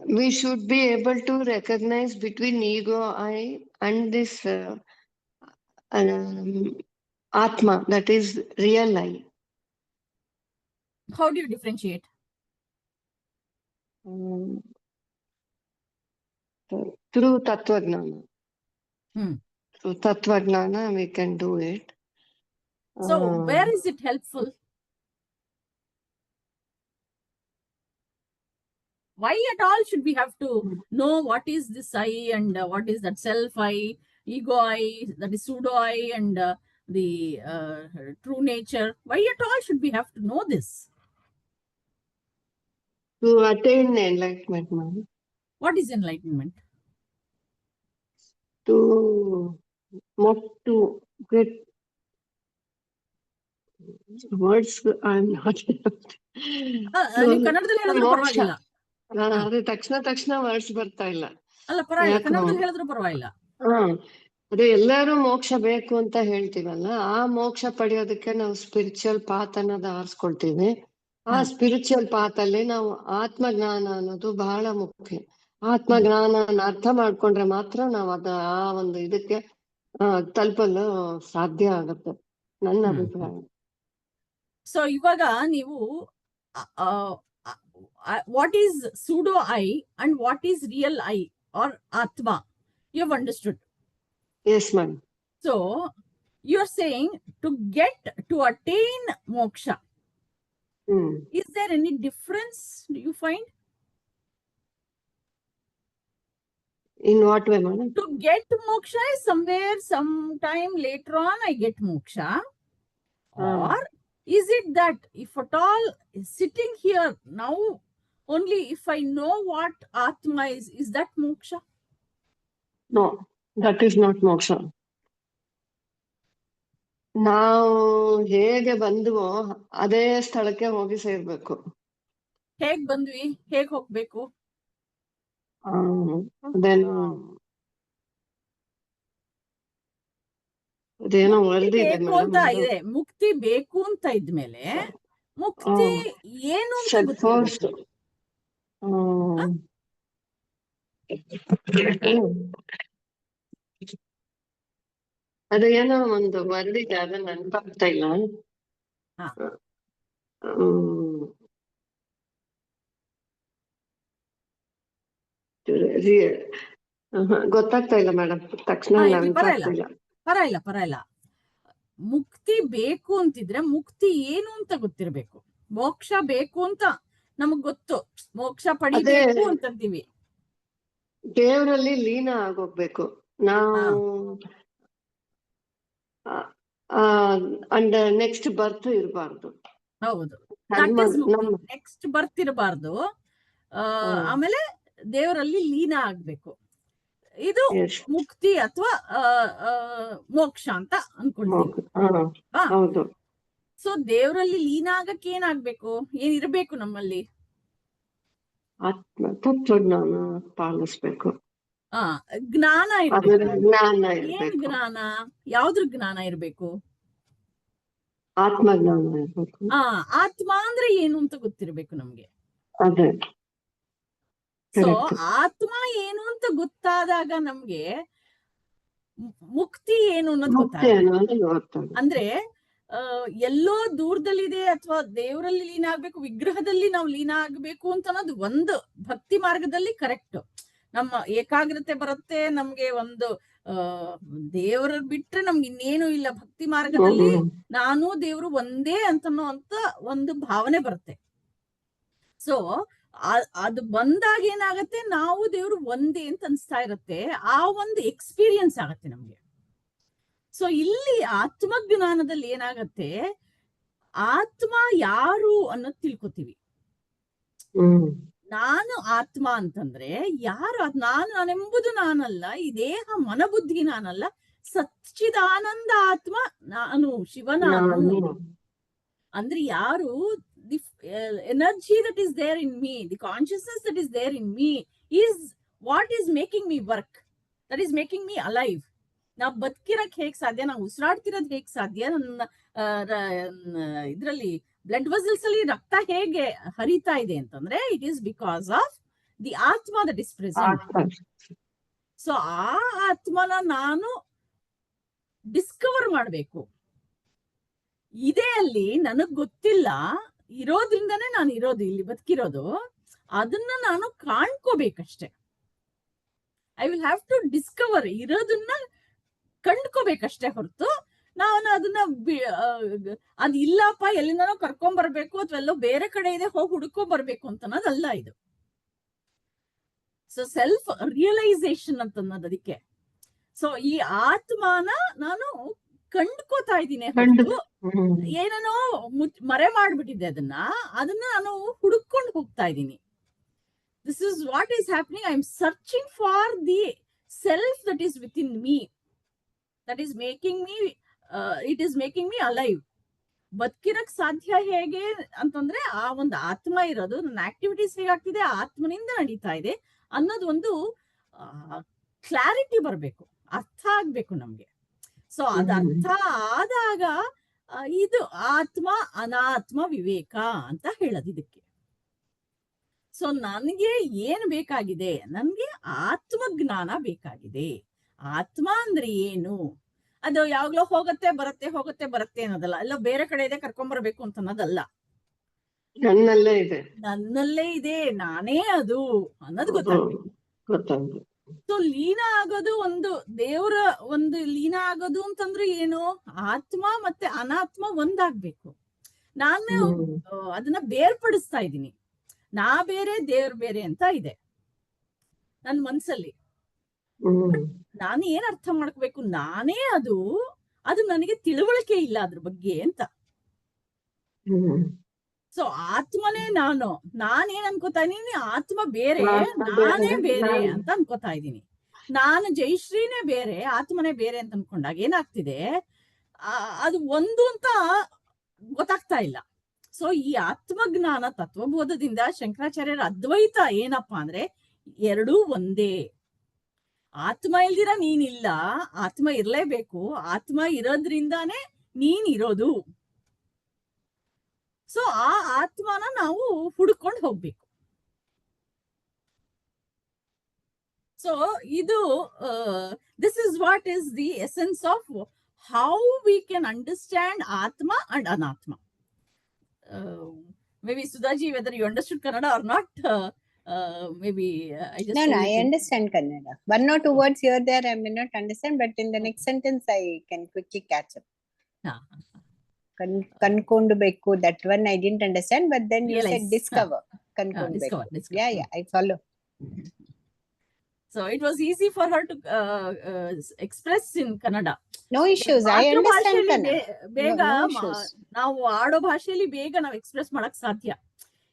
We should be able to recognize between ego I and this Atma, that is real I. How do you differentiate? Through Tattva-gnana. Through Tattva-gnana, we can do it. So, where is it helpful? Why at all should we have to know what is this I and what is that self I, ego I, that is pseudo I, and the true nature? Why at all should we have to know this? To attain enlightenment, ma'am. What is enlightenment? To get words, I'm not ನೀವು ಕನ್ನಡದಲ್ಲಿ ಹೇಳಿದ್ರು ಪರವಾಗಿಲ್ಲ. ಅದೇ ತಕ್ಷಣ words ಬರ್ತಾ ಇಲ್ಲ. ಅಲ್ಲ ಪರವಾಗಿಲ್ಲ, ಕನ್ನಡದಲ್ಲಿ ಹೇಳಿದ್ರು ಪರವಾಗಿಲ್ಲ. ಅದೇ ಎಲ್ಲರೂ ಮೋಕ್ಷ ಬೇಕು ಅಂತ ಹೇಳ್ತೀವಲ್ಲ, ಆ ಮೋಕ್ಷ ಪಡೆಯೋದಕ್ಕೆ ನಾವು ಸ್ಪಿರಿಚುವಲ್ ಪಾತ್ ಅನ್ನೋದು ಆರಿಸ್ಕೊಳ್ತೀವಿ. ಆ ಸ್ಪಿರಿಚುವಲ್ ಪಾತ್ ಅಲ್ಲಿ ನಾವು ಆತ್ಮಜ್ಞಾನ ಅನ್ನೋದು ಬಹಳ ಮುಖ್ಯ. ಆತ್ಮಜ್ಞಾನ ಅರ್ಥ ಮಾಡ್ಕೊಂಡ್ರೆ ಮಾತ್ರ ನಾವು ಆ ಒಂದು ಇದಕ್ಕೆ ತಲುಪಲು ಸಾಧ್ಯ ಆಗುತ್ತೆ, ನನ್ನ ಅಭಿಪ್ರಾಯ. ಸೊ ಇವಾಗ ನೀವು what is pseudo I and what is real I or Atma, you have understood? Yes, ma'am. So you're saying to attain moksha. Is there any difference, do you find? In what way, madam? To get moksha is somewhere, sometime later on I get moksha. Or is it that if at all sitting here now, only if I know what Atma is that moksha? No, that is not moksha. ನಾವು ಹೇಗೆ ಬಂದ್ವೋ ಅದೇ ಸ್ಥಳಕ್ಕೆ ಹೋಗಿ ಸೇರ್ಬೇಕು. ಹೇಗ್ ಬಂದ್ವಿ, ಹೇಗ್ ಹೋಗ್ಬೇಕು? ಅದೇನೋ ಬೇಕು ಅಂತ ಇದೆ. ಮುಕ್ತಿ ಬೇಕು ಅಂತ ಇದ್ಮೇಲೆ ಮುಕ್ತಿ ಏನು ಅಂತ ಸಪೋಸ್ ಗೊತ್ತಿರ್ಬೇಕು. ಅದು ಏನೋ ಒಂದು ವರ್ಡಿದೆ, ಅದು ನೆನಪಾಗ್ತಾ ಇಲ್ಲ. ಹಾ. ಗೊತ್ತಾಗ್ತಾ ಇಲ್ಲ ಮೇಡಮ್, ತಕ್ಷಣ ನೆನಪಾಗ್ತಾ ಇಲ್ಲ. ಪರವಾಗಿಲ್ಲ. ಮುಕ್ತಿ ಬೇಕು ಅಂತಿದ್ರೆ ಮುಕ್ತಿ ಏನು ಅಂತ ಗೊತ್ತಿರ್ಬೇಕು. ಮೋಕ್ಷ ಬೇಕು ಅಂತ ನಮಗ್ ಗೊತ್ತು, ಮೋಕ್ಷ ಪಡಿಬೇಕು ಅಂತಂತೀವಿ. ದೇವರಲ್ಲಿ ಲೀನ ಆಗೋಗ್ಬೇಕು ನಾವು. ಅಂಡ್ ನೆಕ್ಸ್ಟ್ ಬರ್ತ್ ಇರಬಾರ್ದು. ಹೌದು, ನೆಕ್ಸ್ಟ್ ಬರ್ತ್ ಇರಬಾರ್ದು. ಆಮೇಲೆ ದೇವರಲ್ಲಿ ಲೀನ ಆಗ್ಬೇಕು. ಇದು ಮುಕ್ತಿ ಅಥವಾ ಮೋಕ್ಷ ಅಂತ ಅನ್ಕೊಳ್ತೀವಿ. ಸೊ ದೇವರಲ್ಲಿ ಲೀನ ಆಗಕ್ಕೆ ಏನಾಗ್ಬೇಕು, ಏನಿರ್ಬೇಕು ನಮ್ಮಲ್ಲಿ? ಆತ್ಮ ತತ್ವಜ್ಞಾನ ಪಾಲಿಸ್ಬೇಕು. ಜ್ಞಾನ ಇರ್ಬೇಕು. ಏನ್ ಜ್ಞಾನ? ಯಾವ್ದ್ರ ಜ್ಞಾನ ಇರ್ಬೇಕು? ಆತ್ಮಜ್ಞಾನ ಇರ್ಬೇಕು. ಆತ್ಮ ಅಂದ್ರೆ ಏನು ಅಂತ ಗೊತ್ತಿರ್ಬೇಕು ನಮ್ಗೆ. ಅದೇ. ಸೊ ಆತ್ಮ ಏನು ಅಂತ ಗೊತ್ತಾದಾಗ ನಮ್ಗೆ ಮುಕ್ತಿ ಏನು ಅನ್ನೋದು ಗೊತ್ತಾಗುತ್ತೆ. ಅಂದ್ರೆ ಎಲ್ಲೋ ದೂರದಲ್ಲಿದೆ ಅಥವಾ ದೇವರಲ್ಲಿ ಲೀನ ಆಗ್ಬೇಕು, ವಿಗ್ರಹದಲ್ಲಿ ನಾವು ಲೀನ ಆಗ್ಬೇಕು ಅಂತ ಅನ್ನೋದು ಒಂದು ಭಕ್ತಿ ಮಾರ್ಗದಲ್ಲಿ ಕರೆಕ್ಟ್. ನಮ್ಮ ಏಕಾಗ್ರತೆ ಬರುತ್ತೆ, ನಮ್ಗೆ ಒಂದು ದೇವರ ಬಿಟ್ರೆ ನಮ್ಗೆ ಇನ್ನೇನು ಇಲ್ಲ. ಭಕ್ತಿ ಮಾರ್ಗದಲ್ಲಿ ನಾನು ದೇವರು ಒಂದೇ ಅಂತನೋ ಅಂತ ಒಂದು ಭಾವನೆ ಬರುತ್ತೆ. ಸೊ ಅದು ಬಂದಾಗ ಏನಾಗತ್ತೆ, ನಾವು ದೇವ್ರು ಒಂದೇ ಅಂತ ಅನ್ಸ್ತಾ ಇರತ್ತೆ. ಆ ಒಂದು ಎಕ್ಸ್ಪೀರಿಯನ್ಸ್ ಆಗತ್ತೆ ನಮ್ಗೆ. ಸೊ ಇಲ್ಲಿ ಆತ್ಮಜ್ಞಾನದಲ್ಲಿ ಏನಾಗತ್ತೆ, ಆತ್ಮ ಯಾರು ಅನ್ನೋದು ತಿಳ್ಕೊತೀವಿ. ನಾನು ಆತ್ಮ ಅಂತಂದ್ರೆ ಯಾರು? ನಾನೆಂಬುದು ನಾನಲ್ಲ, ಈ ದೇಹ ಮನಬುದ್ಧಿ ನಾನಲ್ಲ, ಸಚ್ಚಿದಾನಂದ ಆತ್ಮ ನಾನು, ಶಿವನಾನು. ಅಂದ್ರೆ ಯಾರು? the energy that is there in me, the consciousness that is there in me is what is making me work, that is making me alive. ನಾವು ಬದುಕಿರಕ್ ಹೇಗ್ ಸಾಧ್ಯ, ನಾವು ಉಸಿರಾಡ್ತಿರೋದ್ ಹೇಗ್ ಸಾಧ್ಯ, ನನ್ನ ಇದ್ರಲ್ಲಿ ಬ್ಲಡ್ ವೆಸಲ್ಸ್ ಅಲ್ಲಿ ರಕ್ತ ಹೇಗೆ ಹರಿತಾ ಇದೆ ಅಂತಂದ್ರೆ it is because of the ಆತ್ಮ ದಟ್ ಇಸ್ ಪ್ರೆಸೆಂಟ್. ಸೊ ಆ ಆತ್ಮನ ನಾನು ಡಿಸ್ಕವರ್ ಮಾಡ್ಬೇಕು. ಇದೇ ಅಲ್ಲಿ ನನಗ್ ಗೊತ್ತಿಲ್ಲ, ಇರೋದ್ರಿಂದಾನೇ ನಾನು ಇರೋದು, ಇಲ್ಲಿ ಬದುಕಿರೋದು. ಅದನ್ನ ನಾನು ಕಾಣ್ಕೋಬೇಕಷ್ಟೆ. I will have to discover, ಇರೋದನ್ನ ಕಂಡ್ಕೋಬೇಕಷ್ಟೇ ಹೊರತು ನಾನು ಅದನ್ನ ಅದ್ ಇಲ್ಲಪ್ಪ ಎಲ್ಲಿಂದನೋ ಕರ್ಕೊಂಡ್ ಬರ್ಬೇಕು ಅಥವಾ ಎಲ್ಲೋ ಬೇರೆ ಕಡೆ ಇದೆ ಹೋಗಿ ಹುಡ್ಕೊಂಡ್ ಬರ್ಬೇಕು ಅಂತ ಅನ್ನೋದಲ್ಲ ಇದು. ಸೊ ಸೆಲ್ಫ್ ರಿಯಲೈಸೇಷನ್ ಅಂತ ಅನ್ನೋದು ಅದಕ್ಕೆ. ಸೊ ಈ ಆತ್ಮನ ನಾನು ಕಂಡ್ಕೋತಾ ಇದ್ದೀನಿ ಹೊರತು ಏನೋ ಮರೆ ಮಾಡ್ಬಿಟ್ಟಿದ್ದೆ, ಅದನ್ನ ನಾನು ಹುಡುಕೊಂಡು ಹೋಗ್ತಾ ಇದ್ದೀನಿ. This is what is happening. I am searching for the self that is within me, that is making me, it is making me alive. ಬದುಕಿರಕ್ ಸಾಧ್ಯ ಹೇಗೆ ಅಂತಂದ್ರೆ ಆ ಒಂದು ಆತ್ಮ ಇರೋದು, ನನ್ನ ಆಕ್ಟಿವಿಟೀಸ್ ಹೇಗಾಗ್ತಿದೆ ಆತ್ಮನಿಂದ ನಡೀತಾ ಇದೆ ಅನ್ನೋದು ಒಂದು ಕ್ಲಾರಿಟಿ ಬರ್ಬೇಕು, ಅರ್ಥ ಆಗ್ಬೇಕು ನಮ್ಗೆ. ಸೊ ಅದ ಅರ್ಥ ಆದಾಗ ಇದು ಆತ್ಮ ಅನಾತ್ಮ ವಿವೇಕ ಅಂತ ಹೇಳೋದು ಇದಕ್ಕೆ. ಸೊ ನನಗೆ ಏನ್ ಬೇಕಾಗಿದೆ? ನನ್ಗೆ ಆತ್ಮಜ್ಞಾನ ಬೇಕಾಗಿದೆ. ಆತ್ಮ ಅಂದ್ರೆ ಏನು? ಅದು ಯಾವಾಗ್ಲೋ ಹೋಗತ್ತೆ ಬರುತ್ತೆ ಅನ್ನೋದಲ್ಲ, ಎಲ್ಲ ಬೇರೆ ಕಡೆ ಇದೆ ಕರ್ಕೊಂಡ್ಬರ್ಬೇಕು ಅಂತ ಅನ್ನೋದಲ್ಲ. ನನ್ನಲ್ಲೇ ಇದೆ, ನಾನೇ ಅದು ಅನ್ನೋದು ಗೊತ್ತಾಗ್ಬೇಕು. ಸೊ ಲೀನ ಆಗೋದು ಒಂದು ದೇವರ ಒಂದು ಲೀನ ಆಗೋದು ಅಂತಂದ್ರೆ ಏನು? ಆತ್ಮ ಮತ್ತೆ ಅನಾತ್ಮ ಒಂದಾಗ್ಬೇಕು. ನಾನು ಅದನ್ನ ಬೇರ್ಪಡಿಸ್ತಾ ಇದ್ದೀನಿ. ನಾ ಬೇರೆ ದೇವ್ರ ಬೇರೆ ಅಂತ ಇದೆ ನನ್ ಮನ್ಸಲ್ಲಿ. ನಾನು ಏನ್ ಅರ್ಥ ಮಾಡ್ಕೋಬೇಕು? ನಾನೇ ಅದು ನನಗೆ ತಿಳುವಳಿಕೆ ಇಲ್ಲ ಅದ್ರ ಬಗ್ಗೆ ಅಂತ. ಸೊ ಆತ್ಮನೇ ನಾನೇನ್ ಅನ್ಕೋತಾ ಇದೀನಿ? ಆತ್ಮ ಬೇರೆ, ನಾನೇ ಬೇರೆ ಅಂತ ಅನ್ಕೋತಾ ಇದ್ದೀನಿ. ನಾನು ಜಯಶ್ರೀನೇ ಬೇರೆ, ಆತ್ಮನೇ ಬೇರೆ ಅಂತ ಅನ್ಕೊಂಡಾಗ ಏನಾಗ್ತಿದೆ, ಅದು ಒಂದು ಅಂತ ಗೊತ್ತಾಗ್ತಾ ಇಲ್ಲ. ಸೊ ಈ ಆತ್ಮಜ್ಞಾನ ತತ್ವಬೋಧದಿಂದ ಶಂಕರಾಚಾರ್ಯರ ಅದ್ವೈತ ಏನಪ್ಪಾ ಅಂದ್ರೆ ಎರಡೂ ಒಂದೇ. ಆತ್ಮ ಇಲ್ದಿರ ನೀನಿಲ್ಲ, ಆತ್ಮ ಇರ್ಲೇಬೇಕು, ಆತ್ಮ ಇರೋದ್ರಿಂದಾನೇ ನೀನ್ ಇರೋದು. ಸೊ ಆ ಆತ್ಮನ ನಾವು ಹುಡುಕೊಂಡು ಹೋಗ್ಬೇಕು. ಸೊ ಇದು this is what is the essence of how we can understand ಆತ್ಮ ಅಂಡ್ ಅನಾತ್ಮ. Maybe Sudhaji, whether you understood Kannada or not, maybe I just No, I understand Kannada. One or two words here there I may not understand, but in the next sentence I can quickly catch up. Kankondu Beku, that one I didn't understand, but then you said discover. Kankondu Beku. Yeah, I follow. So it was easy for her to express in Kannada. No issues. I understand Kannada. ಬೇಗ No issues. ನಾವು ಆಡೋ ಭಾಷೆಯಲ್ಲಿ ಬೇಗ ನಾವು express ಮಾಡಕ್ ಸಾಧ್ಯ.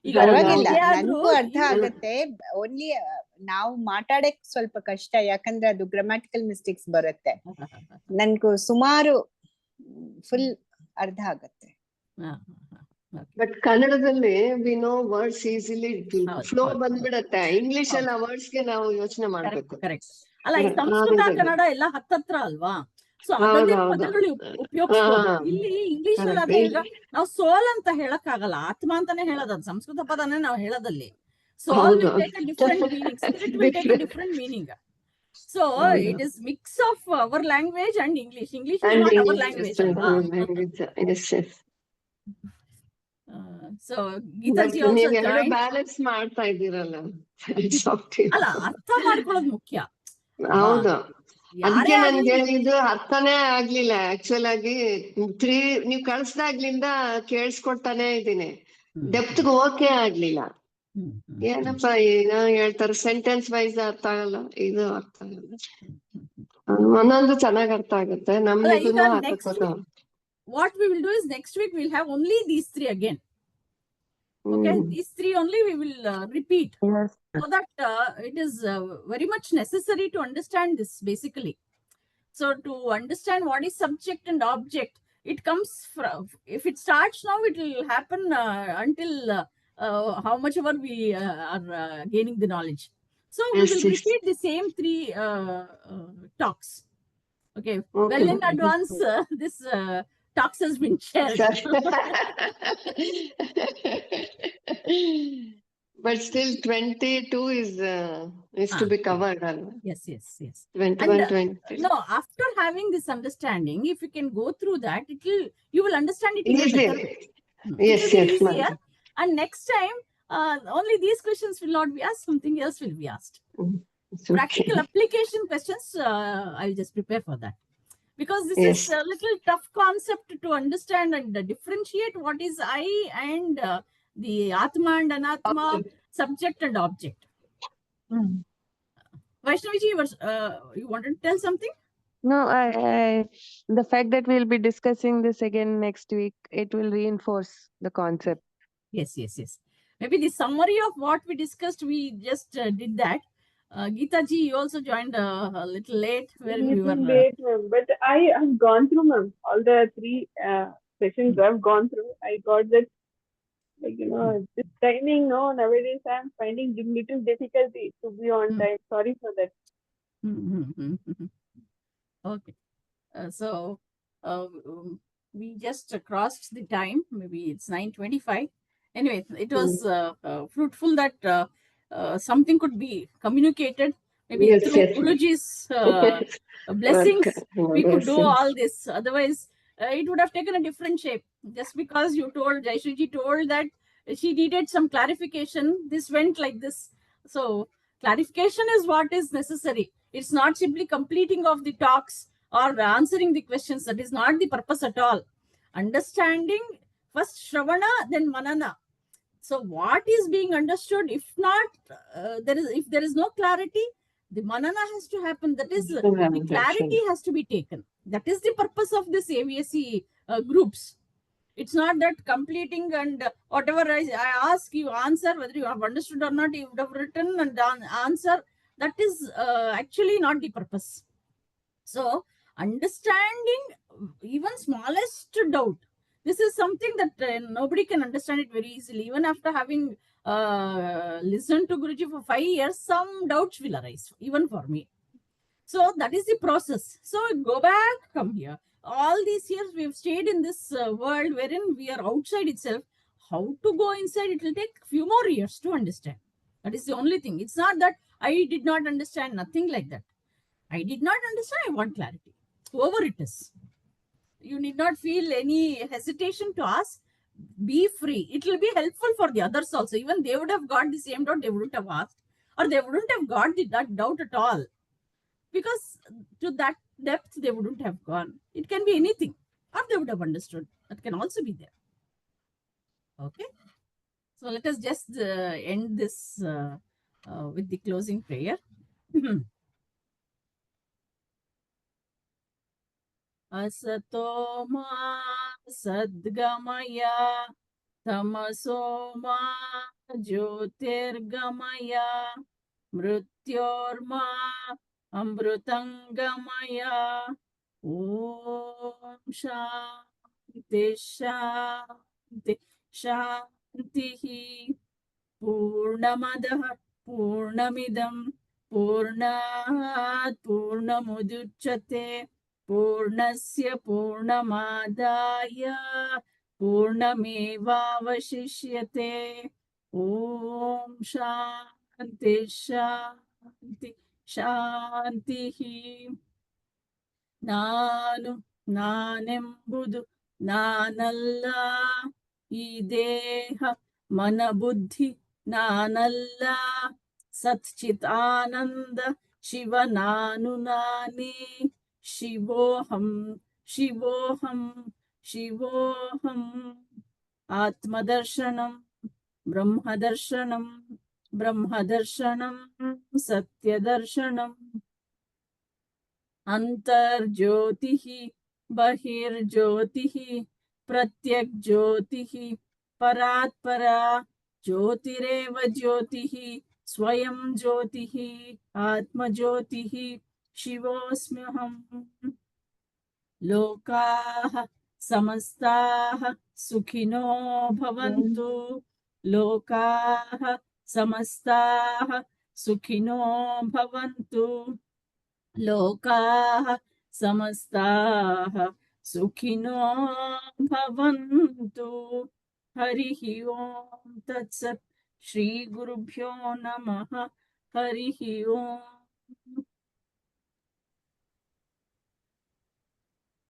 ಈಗ ಪರವಾಗಿಲ್ಲ, ಯಾವ್ದೇ ಆದ್ರೂ ನನಗೂ ಅರ್ಥ ಆಗುತ್ತೆ. ಓನ್ಲಿ ನಾವು ಮಾತಾಡಕ್ ಸ್ವಲ್ಪ ಕಷ್ಟ, ಯಾಕಂದ್ರೆ ಅದು ಗ್ರಾಮ್ಯಾಟಿಕಲ್ ಮಿಸ್ಟೇಕ್ಸ್ ಬರುತ್ತೆ. ನನ್ಗೂ ಸುಮಾರು ಫುಲ್ ಅರ್ಥ ಆಗುತ್ತೆ. ಬಟ್ ಕನ್ನಡದಲ್ಲಿ we know words easily flow ಬಂದ್ಬಿಡತ್ತೆ. ಇಂಗ್ಲಿಷ್ ಅಲ್ಲಿ ಆ ವರ್ಡ್ಸ್ ಗೆ ನಾವು ಯೋಚನೆ ಮಾಡ್ಬೇಕು. ಕರೆಕ್ಟ್ ಅಲ್ಲ, ಈ ಸಂಸ್ಕೃತ ಕನ್ನಡ ಎಲ್ಲ ಹತ್ತತ್ರ ಅಲ್ವಾ, ಸೊ ಅದನ್ನೇ ಪದಗಳು ಉಪಯೋಗಿಸ್ಬೋದು. ಇಲ್ಲಿ ಇಂಗ್ಲಿಷ್ ಅಲ್ಲಿ ಅದೇ ಈಗ ನಾವು ಸೋಲ್ ಅಂತ ಹೇಳಕ್ ಆಗಲ್ಲ, ಆತ್ಮ ಅಂತಾನೆ ಹೇಳೋದು, ಅದು ಸಂಸ್ಕೃತ ಪದನೇ ನಾವು ಹೇಳೋದಲ್ಲಿ. Soul will take a different meaning, spirit will take a different meaning. So it is mix of our language and English. English is not our language ಅಲ್ವಾ. ಸೊ ಗೀತಾಜಿ ಆಲ್ಸೋ ಜಾಯಿನ್. ಬ್ಯಾಲೆನ್ಸ್ ಮಾಡ್ತಾ ಇದ್ದೀರಲ್ಲ, ಅಲ್ಲ, ಅರ್ಥ ಮಾಡ್ಕೊಳ್ಳೋದು ಮುಖ್ಯ. ಹೌದು. ಅದಕ್ಕೆ ನನ್ಗೆ ಇದು ಅರ್ಥನೇ ಆಗ್ಲಿಲ್ಲ ಆಕ್ಚುಲ್ ಆಗಿ. ನೀವ್ ಕಳ್ಸ್ದಾಗ್ಲಿಂದ ಕೇಳಿಸ್ಕೊಡ್ತಾನೆ ಇದ್ದೀನಿ, ಡೆಪ್ತ್ ಹೋಗೇ ಆಗ್ಲಿಲ್ಲ. ಏನಪ್ಪ ಏನೋ ಹೇಳ್ತಾರೆ, ಸೆಂಟೆನ್ಸ್ ವೈಸ್ ಅರ್ಥ ಆಗಲ್ಲ, ಇದು ಅರ್ಥ ಆಗಲ್ಲ. ಒಂದೊಂದು ಚೆನ್ನಾಗ್ ಅರ್ಥ ಆಗುತ್ತೆ. ನಮ್ಗೆ what we will do is next week we'll have only these three again. Okay, these three only we will repeat. Yes. So that it is very much necessary to understand this basically. So to understand what is subject and object, it comes from, if it starts now, it will happen until how much ever we are gaining the knowledge. So we will repeat the same three talks. Okay, well in advance this talks has been shared. But still 22 is to be covered. Yes. 21, 20. No, after having this understanding, if you can go through that, you will understand it easily. Yes. Easier. And next time, only these questions will not be asked, something else will be asked. Okay. Practical application questions, I'll just prepare for that. Because this is a little tough concept to understand and differentiate what is I and the Atma and Anatma, subject and object. Vaishnaviji, you wanted to tell something? No, the fact that we'll be discussing this again next week, it will reinforce the concept. Yes. Maybe the summary of what we discussed, we just did that. Geeta ji, you also joined a little late. Where we were late, ma'am. But I have gone through, ma'am, all the three sessions I've gone through. I got that, like, this timing, nowadays I'm finding little difficulty to be on time. Sorry for that. Okay. So we just crossed the time. Maybe it's 9:25. Anyway, it was fruitful that something could be communicated. Maybe through Guruji's blessings, we could do all this. Otherwise, it would have taken a different shape. Just because you told, Jaishriji told that she needed some clarification, this went like this. So clarification is what is necessary. It's not simply completing of the talks or answering the questions. That is not the purpose at all. Understanding, first Shravana, then Manana. So what is being understood? If not, if there is no clarity, the manana has to happen. That is, the clarity has to be taken. That is the purpose of this AVSC groups. It's not that completing and whatever I ask you answer, whether you have understood or not, you would have written and answer. That is actually not the purpose. So understanding even smallest doubt. This is something that nobody can understand it very easily. Even after having listened to Guruji for 5 years, some doubts will arise, even for me. So that is the process. So go back, come here. All these years we have stayed in this world wherein we are outside itself. how to go inside, it will take few more years to understand. That is the only thing. It's not that I did not understand, nothing like that. I did not understand, I want clarity. Whoever it is, you need not feel any hesitation to ask. Be free. It will be helpful for the others also. Even they would have got the same doubt, they wouldn't have asked, or they wouldn't have got that doubt at all. Because to that depth, they wouldn't have gone. It can be anything, or they would have understood. That can also be there. Okay. So let us just end this with the closing prayer. Asato ma sadgamaya tamaso ma jyotirgamaya mrityorma amrutangamaya. Om Shanti Shanti Shanti. Purnamadah Purnamidam Purnat Purnamuduchate Purnasya Purnamadaya Purnamevavashishyate. Om Shanti Shanti Shanti. ನಾನೆಂಬುದು ನಾನಲ್ಲ, ಈ ದೇಹ ಮನ ಬುದ್ಧಿ ನಾನಲ್ಲ, ಸಚ್ಚಿದಾನಂದ ಶಿವ ನಾನು ನಾನೇ. ಶಿವೋಹಂ ಶಿವೋಹಂ ಶಿವೋಹಂ. ಆತ್ಮದರ್ಶನಂ ಬ್ರಹ್ಮದರ್ಶನಂ ಬ್ರಹ್ಮದರ್ಶನಂ ಸತ್ಯದರ್ಶನಂ. अंतर्ज्योतिः बहिर्ज्योतिः प्रत्यग्ज्योतिः परात्परा ज्योतिरेव ज्योतिः स्वयं ज्योतिः आत्मज्योतिः शिवोऽस्म्यहम्. लोकाः समस्ताः सुखिनो भवन्तु. लोकाः समस्ताः सुखिनो भवन्तु. लोकाः समस्ताः सुखिनो भवन्तु. हरिः ओम तत्सत्. श्री गुरुभ्यो नमः. हरिः ओम.